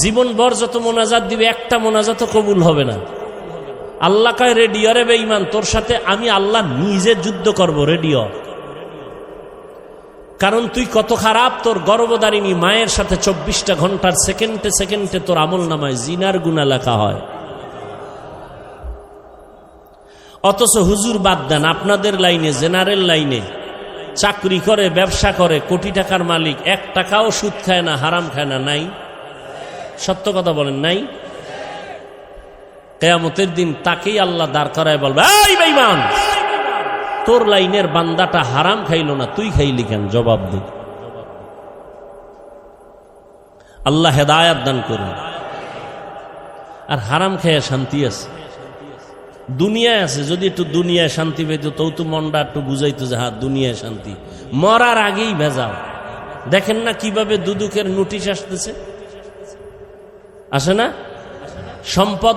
জীবনভর যত মোনাজাত দিবে একটা মোনাজাতও কবুল হবে না। আল্লাহ কয় রেডিও রে বেঈমান, তোর সাথে আমি আল্লাহ নিজে যুদ্ধ করব। রেডিও, কারণ তুই কত খারাপ। তোর গর্ভধারিণী মায়ের সাথে 24টা ঘন্টার সেকেন্ডে সেকেন্ডে তোর আমল নামায় জিনার গুনাহ লেখা হয়। অথচ হুজুর বাদ দেন, আপনাদের লাইনে, জেনারেল লাইনে চাকরি করে, ব্যবসা করে, কোটি টাকার মালিক, 1 টাকাও সুদ খায় না, হারাম খায় না। নাই? সত্য কথা বলেন, নাই? কিয়ামতের দিন তাকেই আল্লাহ দাঁড় করায় বলবে, এই বেঈমান, তোর লাইনের বান্দাটা হারাম খাইলো না, তুই খাইলি কেন? জবাব দে। আল্লাহ হেদায়েত দান করুন। আর হারাম খেয়ে শান্তি আছে, দুনিয়ায় আছে। যদি একটু দুনিয়ায় শান্তি পেত তো মনটা একটু বুঝাইতো যে হ্যাঁ দুনিয়ায় শান্তি। মরার আগেই ভেজাল। দেখেন না কিভাবে দুদুকের নোটিশ আসতেছে, আসে না? সম্পদ,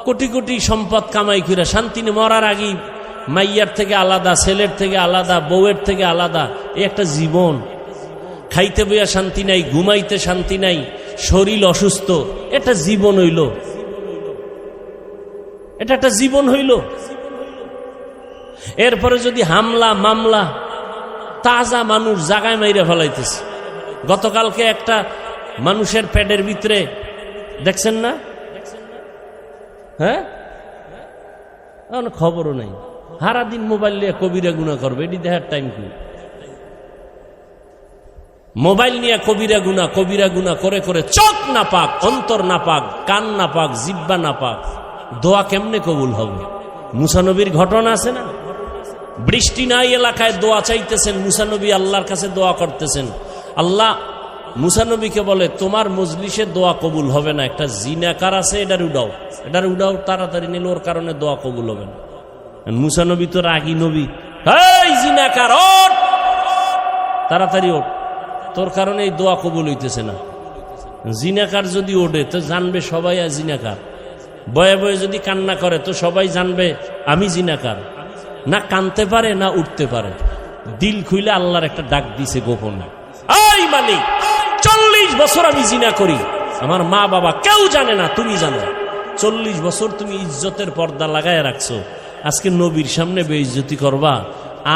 কোটি কোটি সম্পদ কামাই করে শান্তি নেই। মরার আগেই মাইয়ার থেকে আলাদা, ছেলের থেকে আলাদা, বউয়ের থেকে আলাদা। এই একটা জীবন। খাইতে বইয়া শান্তি নাই, ঘুমাইতে শান্তি নাই, শরীর অসুস্থ। এটা জীবন হইল? এটা একটা জীবন হইল? এরপরে যদি হামলা মামলা, তাজা মানুষ জাগায় মাইরে ফেলাইতেছে। গতকালকে একটা মানুষের পেটের ভিতরে দেখছেন না? হ্যাঁ, খবরও নাই। সারাদিন মোবাইল নিয়ে কবিরা গুনাহ করবে, এটি দেখার টাইম কি? মোবাইল নিয়ে কবিরা গুনাহ করে করে চোখ না পাক, অন্তর না পাক, কান না পাক, জিহ্বা না পাক, দোয়া কেমনে কবুল হবে? মুসা নবীর ঘটনা আছে না? বৃষ্টি নাই এলাকায়, দোয়া চাইতেছেন মুসা নবী, আল্লাহর কাছে দোয়া করতেছেন। আল্লাহ মুসা নবীকে বলে, তোমার মজলিসে দোয়া কবুল হবে না, একটা জিনাকার আছে, এটার উডাও তাড়াতাড়ি নিলে, ওর কারণে দোয়া কবুল হবে না। মুসা নবী তো রাগী নবী, এই জিনাকার ওঠ, তাড়াতাড়ি ওঠ, তোর কারণে এই দোয়া কবুল হইতেছে না। জিনাকার যদি ওঠে তো জানবে সবাই আর জিনাকার। বয়ে বয়ে যদি কান্না করে তো সবাই জানবে আমি জিনাকার। না কানতে পারে না উঠতে পারে, দিল খুইলে আল্লাহর একটা ডাক দিছে গোপনে, এই মালিক 40 বছর আমি জিনা করি, আমার মা বাবা কেউ জানে না, তুমি জানো। 40 বছর তুমি ইজ্জতের পর্দা লাগায় রাখছো, আজকে নবীর সামনে বেইজ্জতি করবা,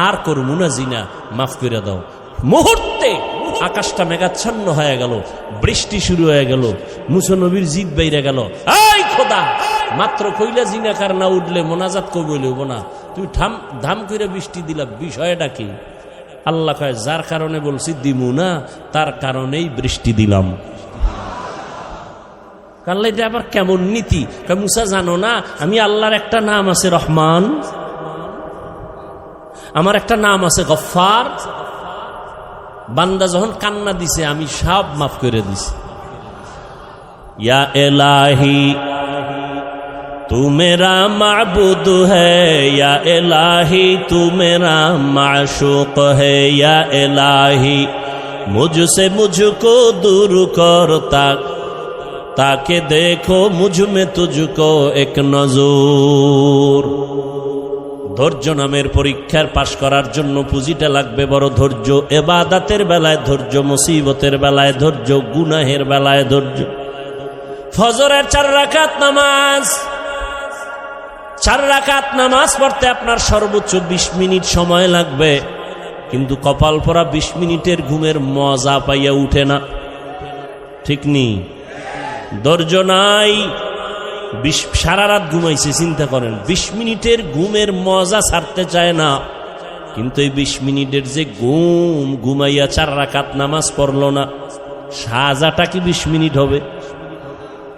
আর করবো না জিনা, মাফ করে দাও। মুহূর্তে আকাশটা মেঘাচ্ছন্ন হয়ে গেল, বৃষ্টি শুরু হয়ে গেল, মুসা নবীর জিদ বাইরে গেল, এই খোদা, মাত্র কইলা জিনাকার না উঠলে মোনাজাত কবুল হইব না, তুমি ধাম করে বৃষ্টি দিলা, বিষয়টা কি? আল্লাহ কয়, যার কারণে বলছি দিমু না, তার কারণেই বৃষ্টি দিলাম। আল্লাহ এটা আবার কেমন নীতি? মুসা জানো না আমি আল্লাহর একটা নাম আছে রহমান, আমার একটা নাম আছে গফফার। বান্দা যখন কান্না দিছে আমি সব মাফ করে দিছি। ইয়া ইলাহি तू मेरा माबूद है, या इलाही तू मेरा माशूक है, या इलाही मुझसे मुझको दूर कर ताकि देखो मुझ में तुझको एक नजूर। ধৈর্য নামের পরীক্ষার পাশ করার জন্য পুঁজিটা লাগবে বড় ধৈর্য। ইবাদতের বেলায় ধৈর্য, মুসিবতের বেলায় ধৈর্য, গুনাহের বেলায় ধৈর্য। ফজরের 4 রাকাত নামাজ, 4 রাকাত নামাজ পড়তে আপনার সর্বোচ্চ 20 মিনিট সময় লাগবে, কিন্তু কপাল পরা 20 মিনিটের ঘুমের মজা পাইয়া উঠে না, ঠিক নেই? ধৈর্য নাই, সারা রাত ঘুমাইছে, চিন্তা করেন 20 মিনিটের ঘুমের মজা ছাড়তে চায় না। কিন্তু এই 20 মিনিটের যে ঘুমাইয়া 4 রাকাত নামাজ পড়লো না, সাজাটা কি 20 মিনিট হবে?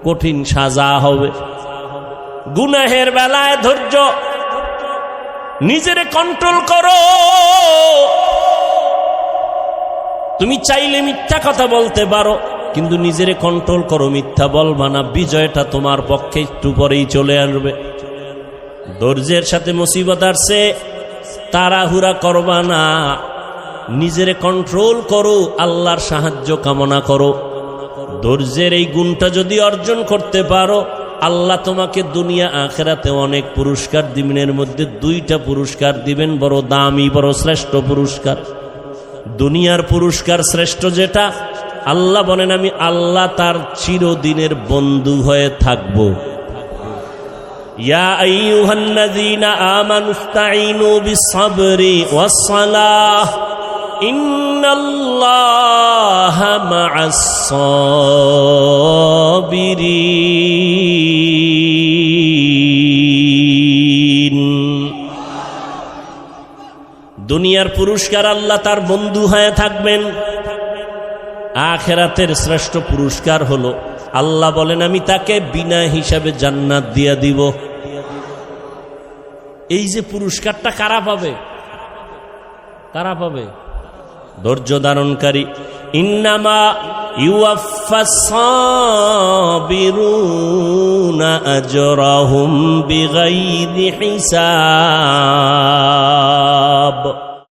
কঠিন সাজা হবে। গুনাহের বেলায় ধৈর্য, নিজেরে কন্ট্রোল করো। তুমি চাইলে মিথ্যা কথা বলতে পারো, কিন্তু নিজেরে কন্ট্রোল করো, মিথ্যা বলবা না। বিজয়টা তোমার পক্ষে একটু পরেই চলে আসবে। ধৈর্যের সাথে মুসিবত আসছে, তাড়াহুড়া করবা না, নিজেরে কন্ট্রোল করো, আল্লাহর সাহায্য কামনা করো। ধৈর্যের এই গুণটা যদি অর্জন করতে পারো, আল্লাহ তোমাকে দুনিয়া আখিরাতে অনেক পুরস্কার দিবেন। এর মধ্যে 2টা পুরস্কার দিবেন, বড় দামি, বড় শ্রেষ্ঠ পুরস্কার। দুনিয়ার পুরস্কার শ্রেষ্ঠ যেটা, আল্লাহ বলেন আমি আল্লাহ তার চিরদিনের বন্ধু হয়ে থাকব। ইয়া আইয়ুহাল্লাযীনা আমানুস্তাঈনু বিস-সাবরি ওয়াস-সালাহ ইন্নাল্লাহা মা'আস-সাবিরিন। দুনিয়ার পুরস্কার আল্লাহ তার বন্ধু হয়ে থাকবেন। আখিরাতের শ্রেষ্ঠ পুরস্কার হলো আল্লাহ বলেন আমি তাকে বিনা হিসাবে জান্নাত দিয়া দিব। এই যে পুরস্কারটা কারা পাবে? কারা পাবে? ধৈর্য ধারণকারী। ইন্নামা ইউওয়াফাস সাবিরুনা আজরাহুম বিগাইরি হিসাব।